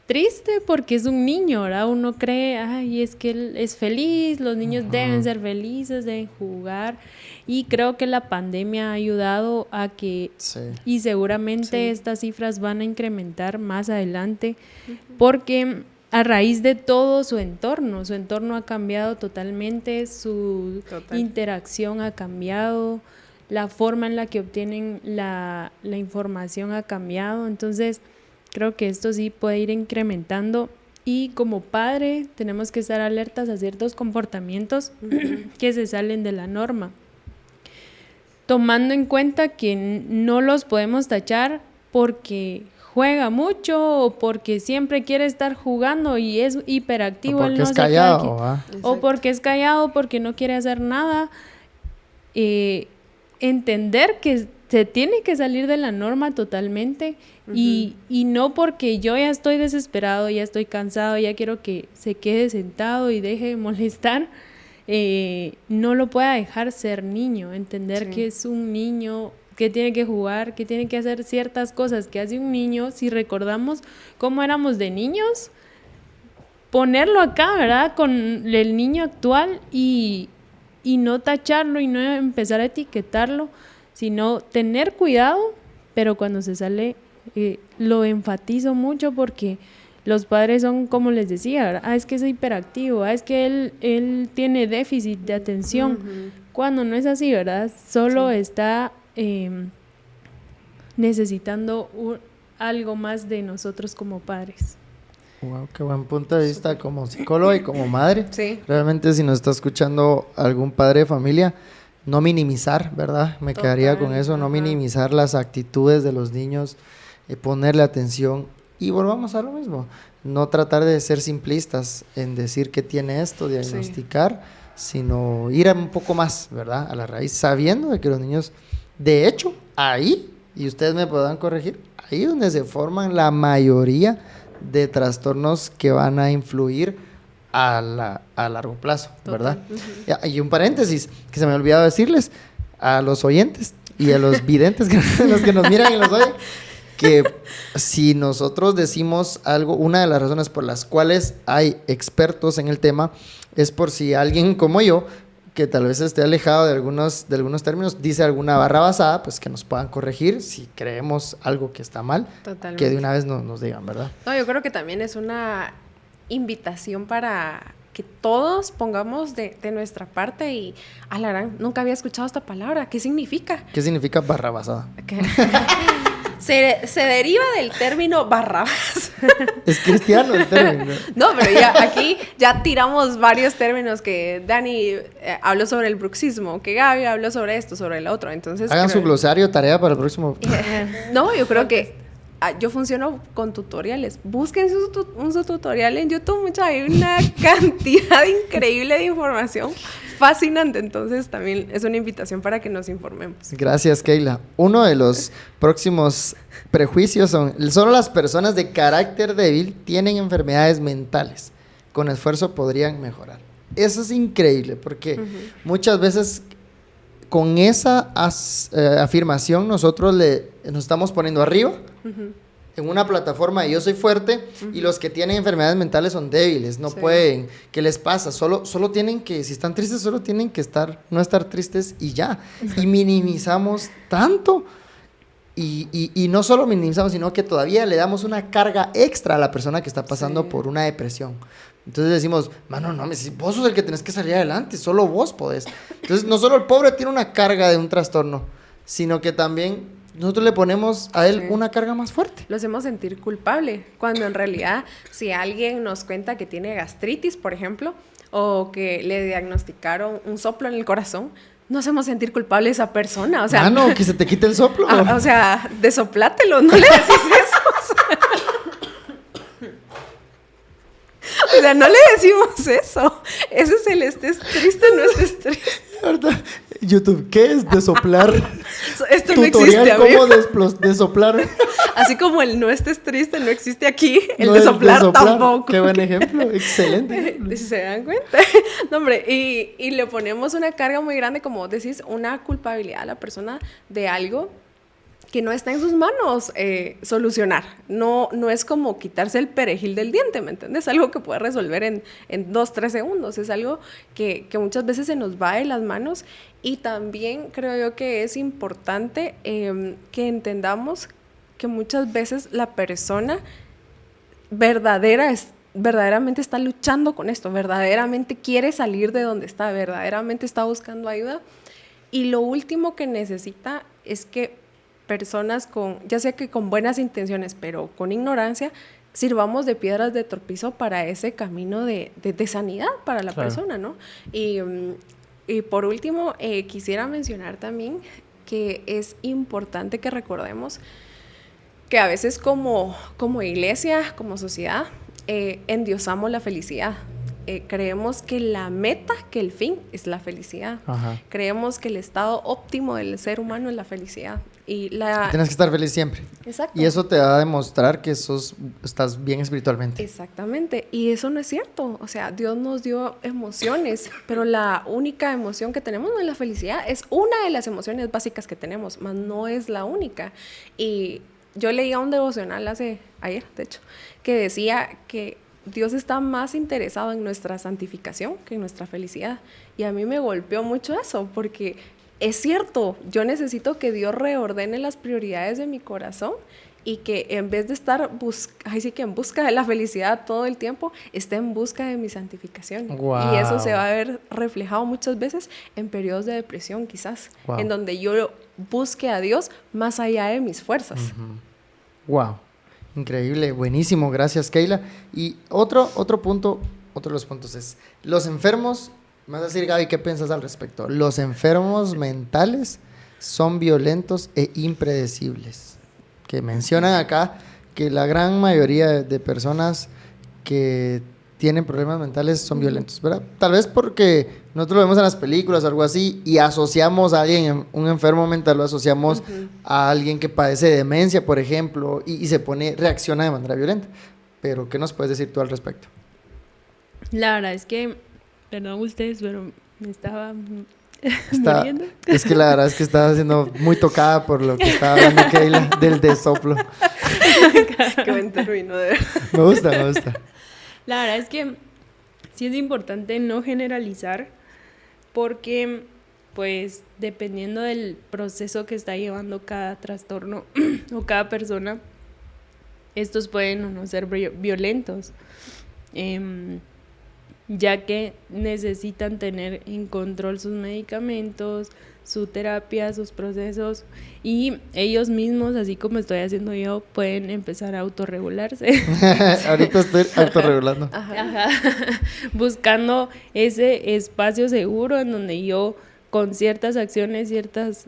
triste porque es un niño, ¿verdad? Uno cree, es que él es feliz, los niños deben ser felices, deben jugar. Y creo que la pandemia ha ayudado a que, y seguramente estas cifras van a incrementar más adelante, porque a raíz de todo su entorno ha cambiado totalmente, su interacción ha cambiado, la forma en la que obtienen la información ha cambiado. Entonces creo que esto sí puede ir incrementando, y como padre tenemos que estar alertas a ciertos comportamientos que se salen de la norma, tomando en cuenta que no los podemos tachar porque juega mucho o porque siempre quiere estar jugando y es hiperactivo, o porque es callado, o porque es callado, porque no quiere hacer nada. Entender que se tiene que salir de la norma totalmente, y no porque yo ya estoy desesperado, ya estoy cansado, ya quiero que se quede sentado y deje de molestar, no lo pueda dejar ser niño, entender que es un niño, que tiene que jugar, que tiene que hacer ciertas cosas que hace un niño. Si recordamos cómo éramos de niños, ponerlo acá, ¿verdad? Con el niño actual y no tacharlo y no empezar a etiquetarlo, sino tener cuidado, pero cuando se sale, lo enfatizo mucho porque los padres son como les decía, ¿verdad? Es que es hiperactivo, es que él tiene déficit de atención, cuando no es así, ¿verdad? Solo está necesitando algo más de nosotros como padres. Wow, qué buen punto de vista como psicóloga y como madre. Sí. Realmente, si nos está escuchando algún padre de familia, no minimizar, ¿verdad? Me quedaría con eso, no minimizar las actitudes de los niños, ponerle atención y volvamos a lo mismo, no tratar de ser simplistas en decir que tiene esto, diagnosticar, sino ir un poco más, ¿verdad? A la raíz, sabiendo de que los niños, de hecho, ahí, y ustedes me podrán corregir, ahí donde se forman la mayoría de trastornos que van a influir a largo plazo, ¿verdad? Y un paréntesis que se me ha olvidado decirles a los oyentes y a los videntes, los que nos miran y los oyen, que si nosotros decimos algo, una de las razones por las cuales hay expertos en el tema es por si alguien como yo, que tal vez esté alejado de algunos términos, dice alguna barra basada, pues que nos puedan corregir si creemos algo que está mal. Totalmente. Que de una vez nos digan, ¿verdad? No, yo creo que también es una invitación para que todos pongamos de nuestra parte y, alarán, nunca había escuchado esta palabra, ¿qué significa? ¿Qué significa barra basada? Se deriva del término barrabás. Es cristiano el término. No, pero ya aquí ya tiramos varios términos que Dani habló sobre el bruxismo, que Gaby habló sobre esto, sobre el otro. Entonces hagan su glosario, tarea para el próximo. No, yo creo que yo funciono con tutoriales. Busquen su tutorial en YouTube, mucha, hay una cantidad increíble de información fascinante. Entonces también es una invitación para que nos informemos. Gracias, Keila. Uno de los próximos prejuicios son: solo las personas de carácter débil tienen enfermedades mentales. Con esfuerzo podrían mejorar. Eso es increíble porque muchas veces con esa afirmación nosotros nos estamos poniendo arriba en una plataforma de yo soy fuerte y los que tienen enfermedades mentales son débiles, no pueden. ¿Qué les pasa? Solo tienen que, si están tristes, solo tienen que no estar tristes y ya. Y minimizamos tanto y no solo minimizamos, sino que todavía le damos una carga extra a la persona que está pasando por una depresión. Entonces decimos, mano, no, vos sos el que tenés que salir adelante, solo vos podés. Entonces no solo el pobre tiene una carga de un trastorno, sino que también nosotros le ponemos a él una carga más fuerte. Lo hacemos sentir culpable, cuando en realidad si alguien nos cuenta que tiene gastritis, por ejemplo, o que le diagnosticaron un soplo en el corazón, no hacemos sentir culpable a esa persona. O sea, mano, que se te quite el soplo. O sea, desoplátelo, no le decís eso. O sea, no le decimos eso. Ese es el estés triste, no estés triste. YouTube, ¿qué es desoplar? Esto no Tutorial, existe, ¿cómo desoplar? Así como el no estés triste no existe aquí, el no desoplar tampoco. Qué buen ejemplo, excelente. Si se dan cuenta. No, hombre, y le ponemos una carga muy grande, como vos decís, una culpabilidad a la persona de algo que no está en sus manos solucionar. No es como quitarse el perejil del diente, ¿me entiendes? Es algo que puede resolver en 2-3 segundos. Es algo que muchas veces se nos va de las manos. Y también creo yo que es importante que entendamos que muchas veces la persona verdaderamente está luchando con esto, verdaderamente quiere salir de donde está, verdaderamente está buscando ayuda. Y lo último que necesita es que personas ya sea que con buenas intenciones, pero con ignorancia, sirvamos de piedras de tropiezo para ese camino de sanidad para la persona, ¿no? Y por último, quisiera mencionar también que es importante que recordemos que a veces como iglesia, como sociedad, endiosamos la felicidad. Creemos que la meta, que el fin es la felicidad. Ajá. Creemos que el estado óptimo del ser humano es la felicidad. Tienes que estar feliz siempre. Exacto. Y eso te va a demostrar que estás bien espiritualmente. Exactamente. Y eso no es cierto. O sea, Dios nos dio emociones, pero la única emoción que tenemos no es la felicidad. Es una de las emociones básicas que tenemos, mas no es la única. Y yo leía un devocional ayer, de hecho, que decía que Dios está más interesado en nuestra santificación que en nuestra felicidad. Y a mí me golpeó mucho eso, porque es cierto, yo necesito que Dios reordene las prioridades de mi corazón y que en vez de estar en busca de la felicidad todo el tiempo, esté en busca de mi santificación. Wow. Y eso se va a ver reflejado muchas veces en periodos de depresión, quizás, wow. en donde yo busque a Dios más allá de mis fuerzas. Wow, increíble, buenísimo, gracias Keila. Y otro punto, otro de los puntos es, los enfermos, me vas a decir Gaby, ¿qué piensas al respecto? Los enfermos mentales son violentos e impredecibles. Que mencionan acá que la gran mayoría de personas que tienen problemas mentales son violentos, ¿verdad? Tal vez porque nosotros lo vemos en las películas o algo así y asociamos a alguien, un enfermo mental, lo asociamos a alguien que padece de demencia, por ejemplo, y reacciona de manera violenta. Pero, ¿qué nos puedes decir tú al respecto? La verdad es que, perdón ustedes, pero me estaba muriendo. Es que la verdad es que estaba siendo muy tocada por lo que estaba hablando Keila del desoplo. Qué buen término, de verdad. Me gusta. La verdad es que sí es importante no generalizar porque, pues, dependiendo del proceso que está llevando cada trastorno o cada persona, estos pueden o no ser violentos. Ya que necesitan tener en control sus medicamentos, su terapia, sus procesos, y ellos mismos, así como estoy haciendo yo, pueden empezar a autorregularse. Ahorita estoy autorregulando. Ajá. Buscando ese espacio seguro en donde yo con ciertas acciones, ciertos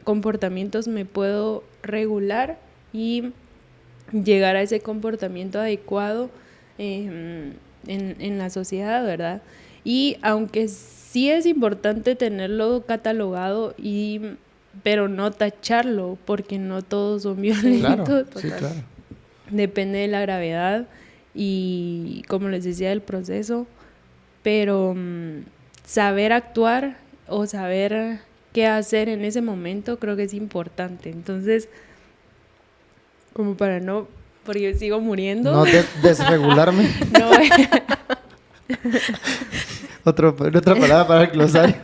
comportamientos me puedo regular y llegar a ese comportamiento adecuado en la sociedad, ¿verdad? Y aunque sí es importante tenerlo catalogado, pero no tacharlo, porque no todos son violentos. Claro, sí, claro. Depende de la gravedad y, como les decía, del proceso, pero saber actuar o saber qué hacer en ese momento creo que es importante. Entonces, como para no... porque yo sigo muriendo. No desregularme. No. Otra palabra para el glosario.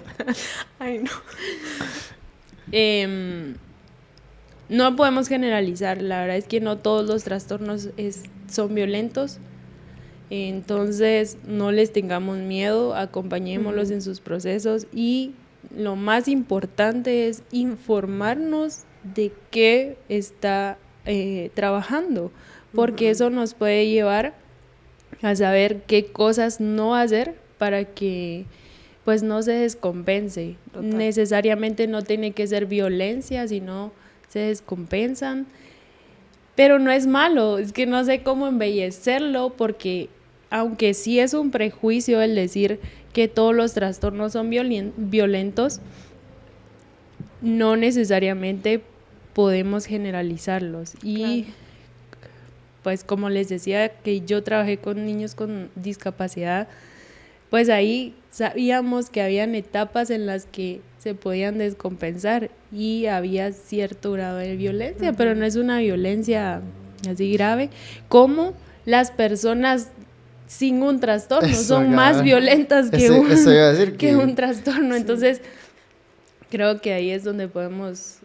Ay, no. No podemos generalizar. La verdad es que no todos los trastornos son violentos. Entonces, no les tengamos miedo, acompañémoslos en sus procesos y lo más importante es informarnos de qué está trabajando, porque eso nos puede llevar a saber qué cosas no hacer para que pues no se descompense. Total. Necesariamente no tiene que ser violencia, sino se descompensan, pero no es malo, es que no sé cómo embellecerlo, porque aunque sí es un prejuicio el decir que todos los trastornos son violentos, no necesariamente podemos generalizarlos. Y claro, pues como les decía que yo trabajé con niños con discapacidad, pues ahí sabíamos que habían etapas en las que se podían descompensar y había cierto grado de violencia, pero no es una violencia así grave como las personas sin un trastorno, son más violentas que un trastorno. Entonces, creo que ahí es donde podemos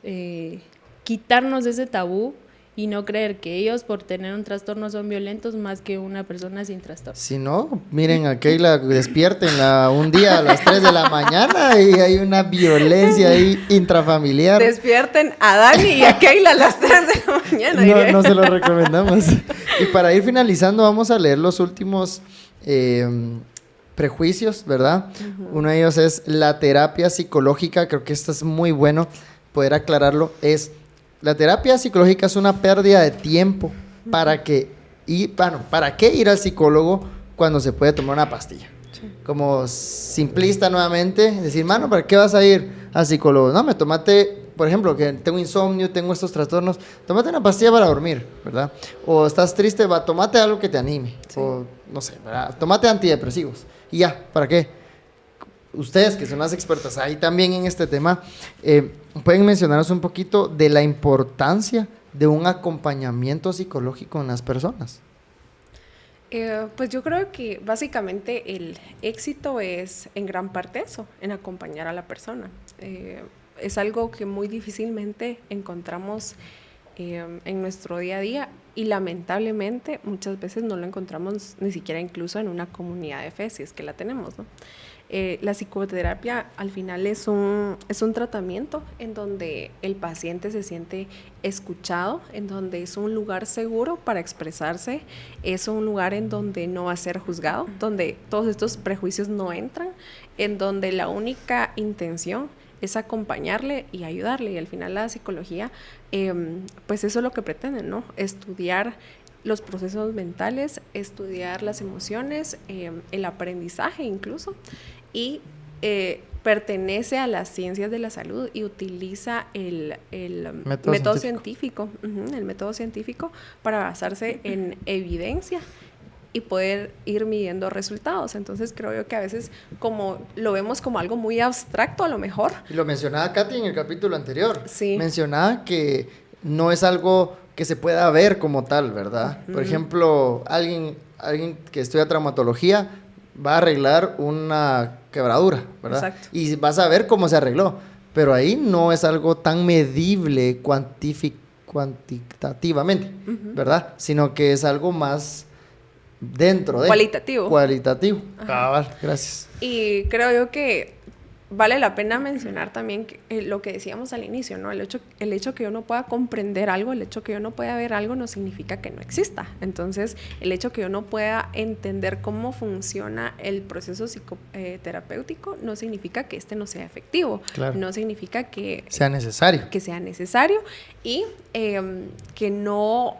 quitarnos ese tabú y no creer que ellos por tener un trastorno son violentos más que una persona sin trastorno. Si no, miren a Keila, despiértenla un día a las 3 de la mañana y hay una violencia ahí intrafamiliar. Despierten a Dani y a Keila a las 3 de la mañana. No se lo recomendamos. Y para ir finalizando, vamos a leer los últimos prejuicios, ¿verdad? Uno de ellos es la terapia psicológica. Creo que esto es muy bueno poder aclararlo. La terapia psicológica es una pérdida de tiempo. ¿Para qué ir al psicólogo cuando se puede tomar una pastilla? Sí. Como simplista nuevamente, decir, mano, ¿para qué vas a ir al psicólogo? No, tomate, por ejemplo, que tengo insomnio, tengo estos trastornos, tómate una pastilla para dormir, ¿verdad? O estás triste, tómate algo que te anime. Sí. O, no sé, ¿verdad? Tómate antidepresivos. Y ya, ¿para qué? Ustedes que son las expertas ahí también en este tema, pueden mencionarnos un poquito de la importancia de un acompañamiento psicológico en las personas. Pues yo creo que básicamente el éxito es en gran parte eso, en acompañar a la persona. es algo que muy difícilmente encontramos en nuestro día a día, y lamentablemente muchas veces no lo encontramos ni siquiera incluso en una comunidad de fe, si es que la tenemos, ¿no? La psicoterapia al final es un tratamiento en donde el paciente se siente escuchado, en donde es un lugar seguro para expresarse, es un lugar en donde no va a ser juzgado, donde todos estos prejuicios no entran, en donde la única intención es acompañarle y ayudarle. Y al final la psicología, pues eso es lo que pretende, ¿no? Estudiar los procesos mentales, estudiar las emociones, el aprendizaje incluso, y pertenece a las ciencias de la salud y utiliza el método científico, el método científico para basarse en evidencia y poder ir midiendo resultados. Entonces creo yo que a veces como lo vemos como algo muy abstracto a lo mejor. Y lo mencionaba Katy en el capítulo anterior. Sí. Mencionaba que no es algo que se pueda ver como tal, ¿verdad? Por ejemplo, alguien que estudia traumatología va a arreglar una quebradura, ¿verdad? Exacto. Y vas a ver cómo se arregló, pero ahí no es algo tan medible cuantitativamente, ¿verdad? Sino que es algo más dentro de... Cualitativo. Cabal, gracias. Y creo yo que vale la pena mencionar también lo que decíamos al inicio, ¿no? El hecho que yo no pueda comprender algo, el hecho que yo no pueda ver algo no significa que no exista. Entonces, el hecho que yo no pueda entender cómo funciona el proceso psicoterapéutico no significa que este no sea efectivo. Claro. No significa que sea necesario. Que sea necesario y que no...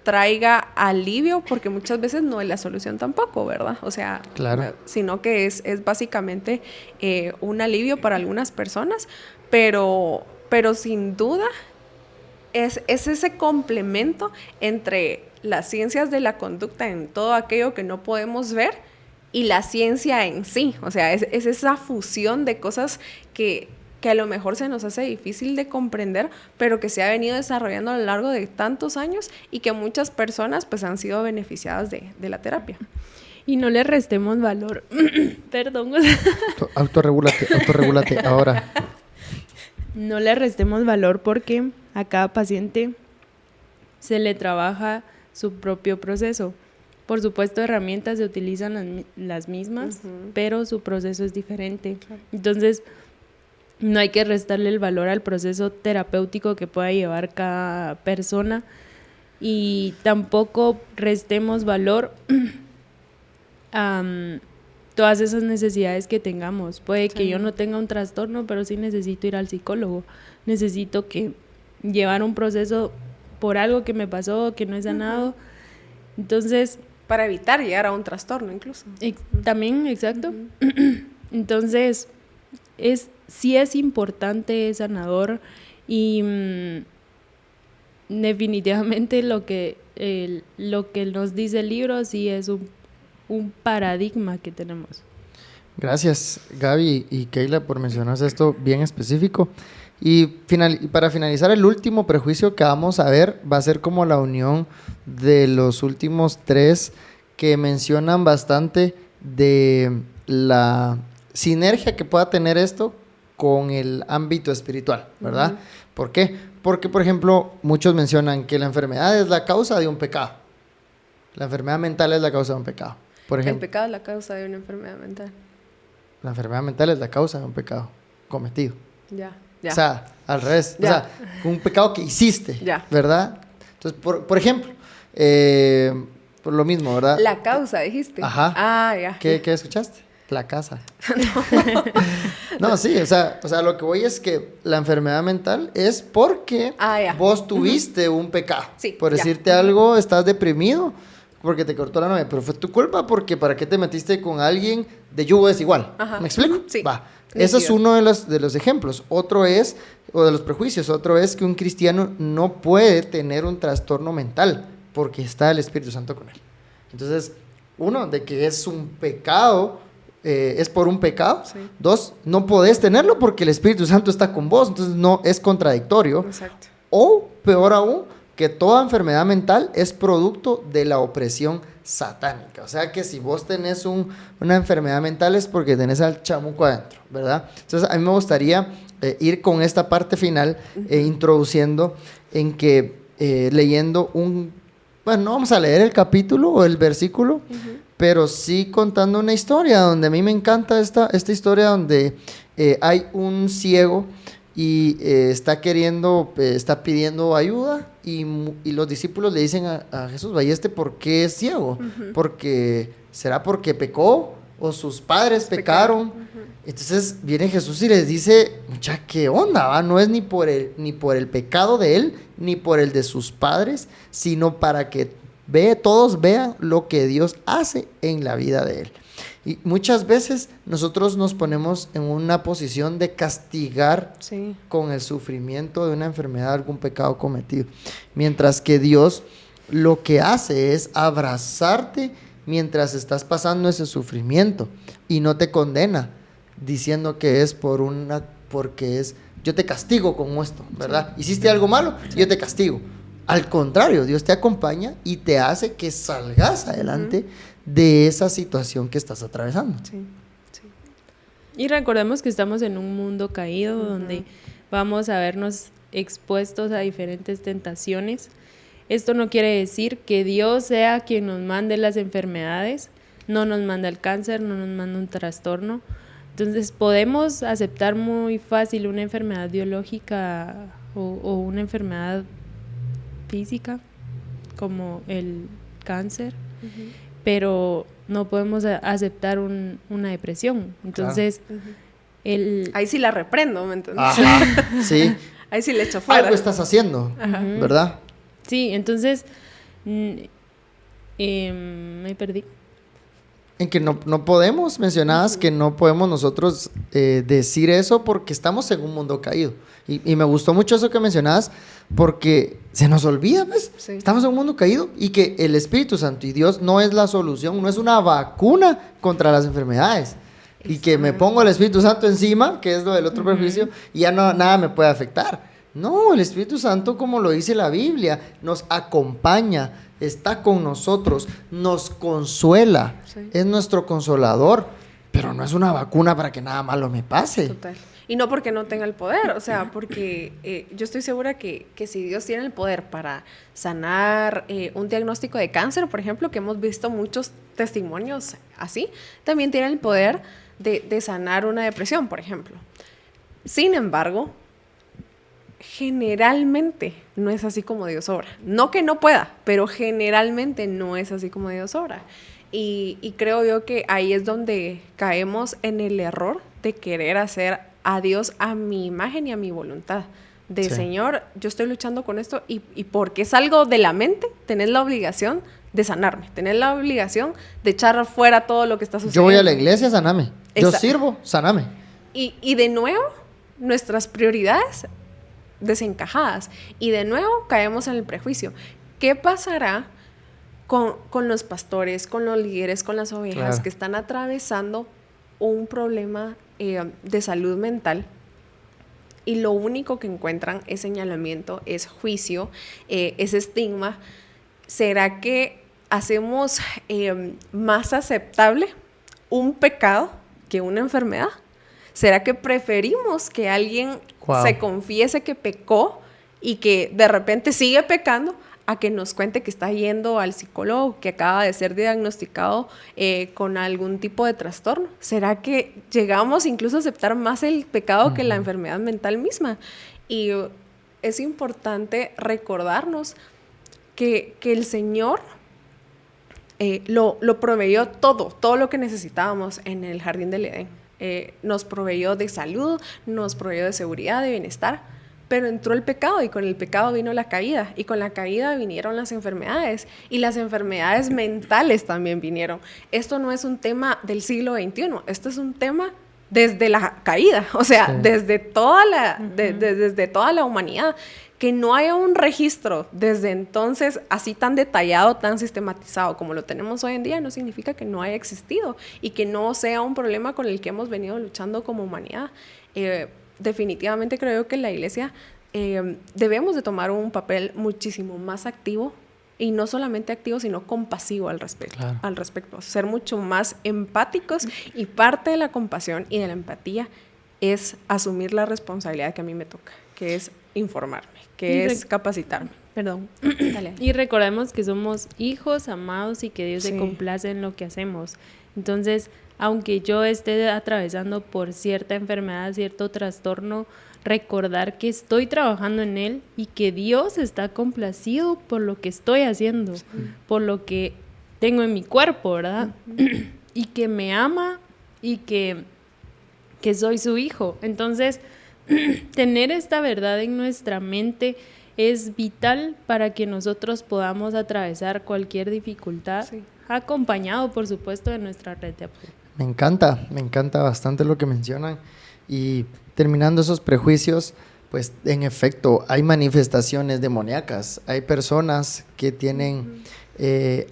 traiga alivio, porque muchas veces no es la solución tampoco, ¿verdad? O sea, claro, sino que es básicamente un alivio para algunas personas, pero sin duda es ese complemento entre las ciencias de la conducta en todo aquello que no podemos ver y la ciencia en sí. O sea, es esa fusión de cosas que a lo mejor se nos hace difícil de comprender, pero que se ha venido desarrollando a lo largo de tantos años y que muchas personas pues han sido beneficiadas de la terapia. Y no le restemos valor. Perdón. Autorregúlate ahora. No le restemos valor porque a cada paciente se le trabaja su propio proceso. Por supuesto, herramientas se utilizan las mismas, pero su proceso es diferente. Claro. Entonces, no hay que restarle el valor al proceso terapéutico que pueda llevar cada persona y tampoco restemos valor a todas esas necesidades que tengamos. Puede que yo no tenga un trastorno, pero sí necesito ir al psicólogo. Necesito llevar un proceso por algo que me pasó, que no he sanado. Entonces... para evitar llegar a un trastorno incluso. También, exacto. Entonces, sí es importante, es sanador y definitivamente lo que nos dice el libro sí es un paradigma que tenemos. Gracias, Gaby y Keila, por mencionar esto bien específico. Y para finalizar, el último prejuicio que vamos a ver va a ser como la unión de los últimos 3 que mencionan bastante de la sinergia que pueda tener esto con el ámbito espiritual, ¿verdad? ¿Por qué? Porque, por ejemplo, muchos mencionan que la enfermedad es la causa de un pecado. La enfermedad mental es la causa de un pecado. Por ejemplo, el pecado es la causa de una enfermedad mental. La enfermedad mental es la causa de un pecado cometido. Ya. O sea, al revés. Ya. O sea, un pecado que hiciste, ¿verdad? Entonces, por ejemplo, por lo mismo, ¿verdad? La causa, dijiste. Ajá. Ah, ya. ¿Qué escuchaste? La casa. No, sí, o sea, lo que voy es que la enfermedad mental es porque vos tuviste un pecado. Sí, por decirte algo, estás deprimido porque te cortó la novia, pero fue tu culpa porque ¿para qué te metiste con alguien de yugo desigual? Ajá. ¿Me explico? Sí. Va. Ese es uno de los ejemplos. Otro es, o de los prejuicios, otro es que un cristiano no puede tener un trastorno mental porque está el Espíritu Santo con él. Entonces, uno, de que es un pecado, es por un pecado. Sí. 2, no podés tenerlo porque el Espíritu Santo está con vos, entonces no es contradictorio. Exacto. O, peor aún, que toda enfermedad mental es producto de la opresión satánica. O sea que si vos tenés una enfermedad mental es porque tenés al chamuco adentro, ¿verdad? Entonces a mí me gustaría ir con esta parte final, introduciendo en que leyendo bueno, no vamos a leer el capítulo o el versículo, pero sí contando una historia, donde a mí me encanta esta historia donde hay un ciego y está pidiendo ayuda y los discípulos le dicen a Jesús, vaya, ¿por qué es ciego? ¿Será porque pecó o sus padres pecaron? Entonces viene Jesús y les dice, mucha, ¿qué onda? ¿Va? No es ni por el pecado de él, ni por el de sus padres, sino para que todos vean lo que Dios hace en la vida de él. Y muchas veces nosotros nos ponemos en una posición de castigar con el sufrimiento de una enfermedad, algún pecado cometido. Mientras que Dios lo que hace es abrazarte mientras estás pasando ese sufrimiento y no te condena diciendo que es yo te castigo con esto, ¿verdad? Hiciste algo malo, yo te castigo. Al contrario, Dios te acompaña y te hace que salgas adelante de esa situación que estás atravesando. Y recordemos que estamos en un mundo caído donde vamos a vernos expuestos a diferentes tentaciones. Esto no quiere decir que Dios sea quien nos mande las enfermedades, no nos manda el cáncer, no nos manda un trastorno. Entonces podemos aceptar muy fácil una enfermedad biológica o una enfermedad física como el cáncer, pero no podemos aceptar una depresión. Entonces, ahí sí la reprendo, ¿me entiendes? Sí. Ahí sí le echo fuera. Algo estás haciendo, ¿verdad? Sí, entonces me perdí. En que no podemos, mencionabas que no podemos nosotros decir eso porque estamos en un mundo caído. Y me gustó mucho eso que mencionabas porque se nos olvida, pues, estamos en un mundo caído y que el Espíritu Santo y Dios no es la solución, no es una vacuna contra las enfermedades. Exacto. Y que me pongo el Espíritu Santo encima, que es lo del otro prejuicio, y ya nada me puede afectar. No, el Espíritu Santo, como lo dice la Biblia, nos acompaña, está con nosotros, nos consuela, es nuestro consolador, pero no es una vacuna para que nada malo me pase. Total. Y no porque no tenga el poder, o sea, porque yo estoy segura que si Dios tiene el poder para sanar un diagnóstico de cáncer, por ejemplo, que hemos visto muchos testimonios así, también tiene el poder de sanar una depresión, por ejemplo. Sin embargo, generalmente no es así como Dios obra. No que no pueda, pero generalmente no es así como Dios obra. Y creo yo que ahí es donde caemos en el error de querer hacer a Dios a mi imagen y a mi voluntad. Señor, yo estoy luchando con esto y porque es algo de la mente, tenés la obligación de sanarme, tenés la obligación de echar fuera todo lo que está sucediendo. Yo voy a la iglesia, saname. Yo sirvo, saname. Y de nuevo, nuestras prioridades desencajadas. Y de nuevo caemos en el prejuicio. ¿Qué pasará con los pastores, con los líderes, con las ovejas que están atravesando un problema de salud mental y lo único que encuentran es señalamiento, es juicio, es estigma? ¿Será que hacemos más aceptable un pecado que una enfermedad? ¿Será que preferimos que alguien se confiese que pecó y que de repente sigue pecando a que nos cuente que está yendo al psicólogo, que acaba de ser diagnosticado con algún tipo de trastorno? ¿Será que llegamos incluso a aceptar más el pecado que la enfermedad mental misma? Y es importante recordarnos que el Señor lo proveyó todo lo que necesitábamos en el jardín del Edén. Nos proveyó de salud, nos proveyó de seguridad, de bienestar. Pero entró el pecado y con el pecado vino la caída y con la caída vinieron las enfermedades y las enfermedades mentales también vinieron. Esto no es un tema del siglo XXI, esto es un tema desde la caída, o sea, desde toda la humanidad. Que no haya un registro desde entonces así tan detallado, tan sistematizado como lo tenemos hoy en día, no significa que no haya existido y que no sea un problema con el que hemos venido luchando como humanidad. Definitivamente creo que la iglesia debemos de tomar un papel muchísimo más activo y no solamente activo, sino compasivo al respecto, ser mucho más empáticos, y parte de la compasión y de la empatía es asumir la responsabilidad que a mí me toca, que es informarme, que es capacitarme. Perdón. Dale. Y recordemos que somos hijos amados y que Dios Sí. se complace en lo que hacemos. Entonces, aunque yo esté atravesando por cierta enfermedad, cierto trastorno, recordar que estoy trabajando en él y que Dios está complacido por lo que estoy haciendo, por lo que tengo en mi cuerpo, ¿verdad? Y que me ama y que soy su hijo. Entonces, tener esta verdad en nuestra mente es vital para que nosotros podamos atravesar cualquier dificultad, Sí. acompañado, por supuesto, de nuestra red de apoyo. Me encanta bastante lo que mencionan. Y terminando esos prejuicios, pues en efecto hay manifestaciones demoníacas, hay personas que tienen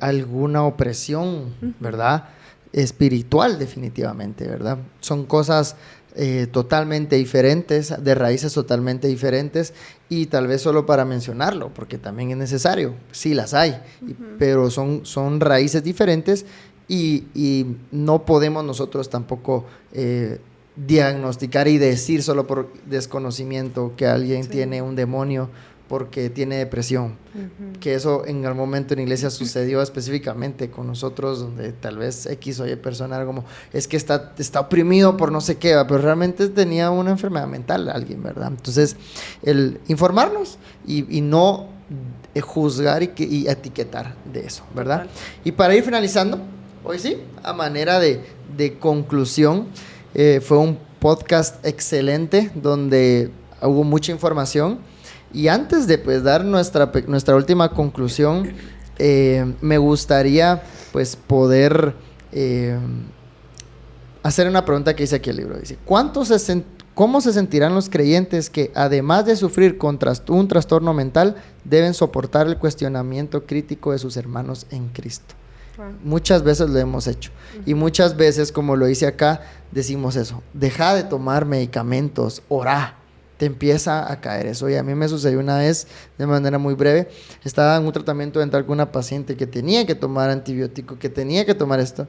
alguna opresión, ¿verdad? Espiritual definitivamente, ¿verdad? Son cosas totalmente diferentes, de raíces totalmente diferentes, y tal vez solo para mencionarlo, porque también es necesario, sí las hay, pero son raíces diferentes y no podemos nosotros tampoco diagnosticar y decir solo por desconocimiento que alguien tiene un demonio porque tiene depresión, que eso en el momento en iglesia sucedió específicamente con nosotros, donde tal vez X o Y persona era como, es que está oprimido por no sé qué, pero realmente tenía una enfermedad mental alguien, ¿verdad? Entonces, el informarnos y no juzgar y etiquetar de eso, ¿verdad? Total. Y para ir finalizando, hoy sí, a manera de conclusión, fue un podcast excelente donde hubo mucha información. Y antes de pues dar nuestra última conclusión, me gustaría pues poder hacer una pregunta que dice aquí el libro. Dice, ¿cómo se sentirán los creyentes que además de sufrir con un trastorno mental, deben soportar el cuestionamiento crítico de sus hermanos en Cristo? Wow. Muchas veces lo hemos hecho. Y muchas veces, como lo dice acá, decimos eso. Deja de tomar medicamentos, orá. Te empieza a caer eso. Y a mí me sucedió una vez, de manera muy breve, estaba en un tratamiento dental con una paciente que tenía que tomar antibiótico, que tenía que tomar esto,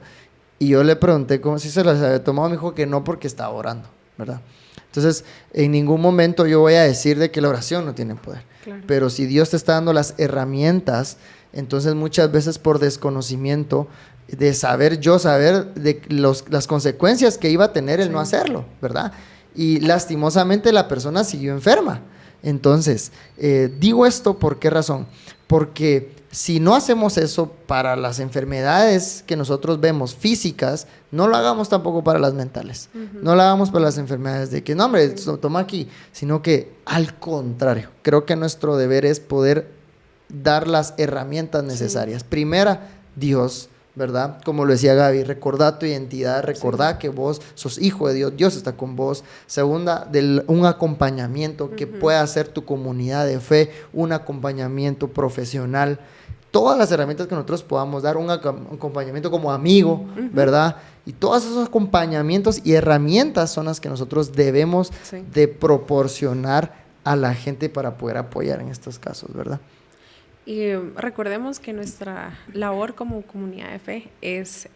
y yo le pregunté cómo si se las había tomado, me dijo que no porque estaba orando, ¿verdad? Entonces, en ningún momento yo voy a decir de que la oración no tiene poder, Claro. pero si Dios te está dando las herramientas, entonces muchas veces por desconocimiento de saber de las consecuencias que iba a tener el no hacerlo, ¿verdad? Y lastimosamente la persona siguió enferma. Entonces, digo esto, ¿por qué razón? Porque si no hacemos eso para las enfermedades que nosotros vemos físicas, no lo hagamos tampoco para las mentales. No lo hagamos para las enfermedades de que, no hombre, toma aquí, sino que al contrario, creo que nuestro deber es poder dar las herramientas necesarias. Primera, Dios, ¿verdad? Como lo decía Gaby, recordá tu identidad, recordá que vos sos hijo de Dios, Dios está con vos. Segunda, un acompañamiento que pueda ser tu comunidad de fe, un acompañamiento profesional, todas las herramientas que nosotros podamos dar, un acompañamiento como amigo, ¿verdad? Y todos esos acompañamientos y herramientas son las que nosotros debemos de proporcionar a la gente para poder apoyar en estos casos, ¿verdad? Y recordemos que nuestra labor como comunidad de fe es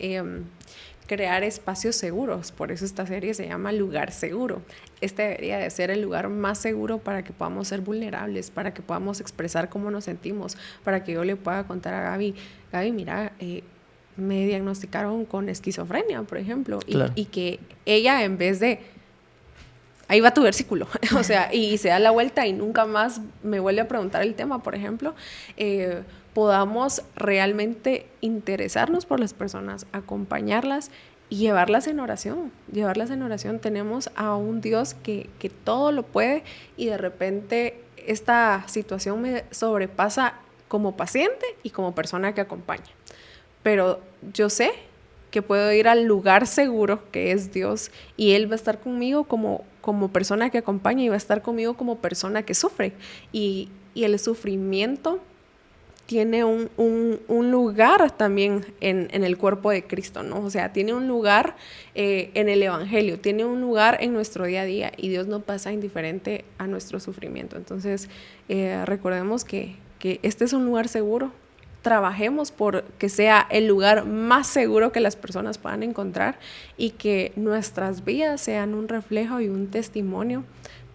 crear espacios seguros. Por eso esta serie se llama Lugar Seguro. Este debería de ser el lugar más seguro para que podamos ser vulnerables, para que podamos expresar cómo nos sentimos, para que yo le pueda contar a Gaby, mira, me diagnosticaron con esquizofrenia, por ejemplo, Claro. y que ella, en vez de ahí va tu versículo, o sea, y se da la vuelta y nunca más me vuelve a preguntar el tema, por ejemplo, podamos realmente interesarnos por las personas, acompañarlas y llevarlas en oración. Tenemos a un Dios que todo lo puede, y de repente esta situación me sobrepasa como paciente y como persona que acompaña. Pero yo sé que puedo ir al lugar seguro que es Dios, y Él va a estar conmigo como persona que acompaña, y va a estar conmigo como persona que sufre. Y el sufrimiento tiene un lugar también en el cuerpo de Cristo, ¿no? O sea, tiene un lugar en el Evangelio, tiene un lugar en nuestro día a día, y Dios no pasa indiferente a nuestro sufrimiento. Entonces, recordemos que este es un lugar seguro, trabajemos por que sea el lugar más seguro que las personas puedan encontrar y que nuestras vidas sean un reflejo y un testimonio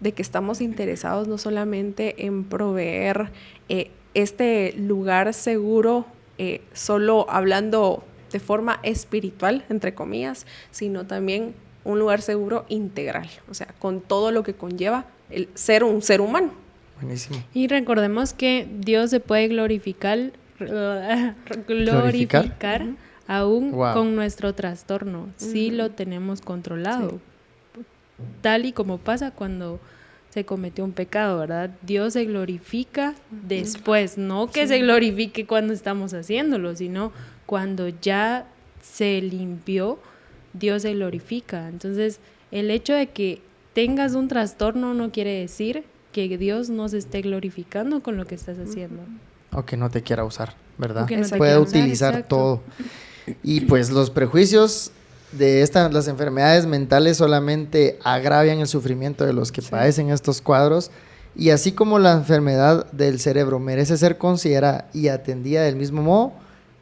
de que estamos interesados no solamente en proveer este lugar seguro, solo hablando de forma espiritual, entre comillas, sino también un lugar seguro integral, o sea, con todo lo que conlleva el ser un ser humano. Buenísimo. Y recordemos que Dios se puede glorificar aún con nuestro trastorno, si lo tenemos controlado. Sí. Tal y como pasa cuando se cometió un pecado, ¿verdad? Dios se glorifica después, no que se glorifique cuando estamos haciéndolo, sino cuando ya se limpió, Dios se glorifica. Entonces, el hecho de que tengas un trastorno no quiere decir que Dios no se esté glorificando con lo que estás haciendo. O que no te quiera usar, ¿verdad? No puede utilizar todo. Y pues los prejuicios de las enfermedades mentales solamente agravian el sufrimiento de los que padecen estos cuadros. Y así como la enfermedad del cerebro merece ser considerada y atendida del mismo modo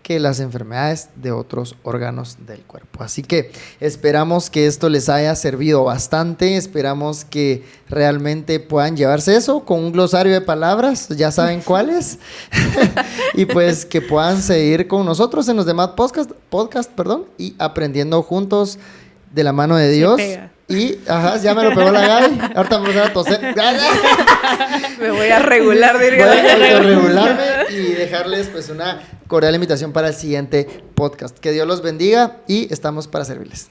que las enfermedades de otros órganos del cuerpo. Así que esperamos que esto les haya servido bastante, esperamos que realmente puedan llevarse eso con un glosario de palabras, ya saben cuáles, y pues que puedan seguir con nosotros en los demás podcast, y aprendiendo juntos de la mano de Dios. Y, ya me lo pegó la Gaby. Ahorita me voy a toser. Me voy a regular, diría. Voy a regularme y dejarles pues una cordial invitación para el siguiente podcast. Que Dios los bendiga y estamos para servirles.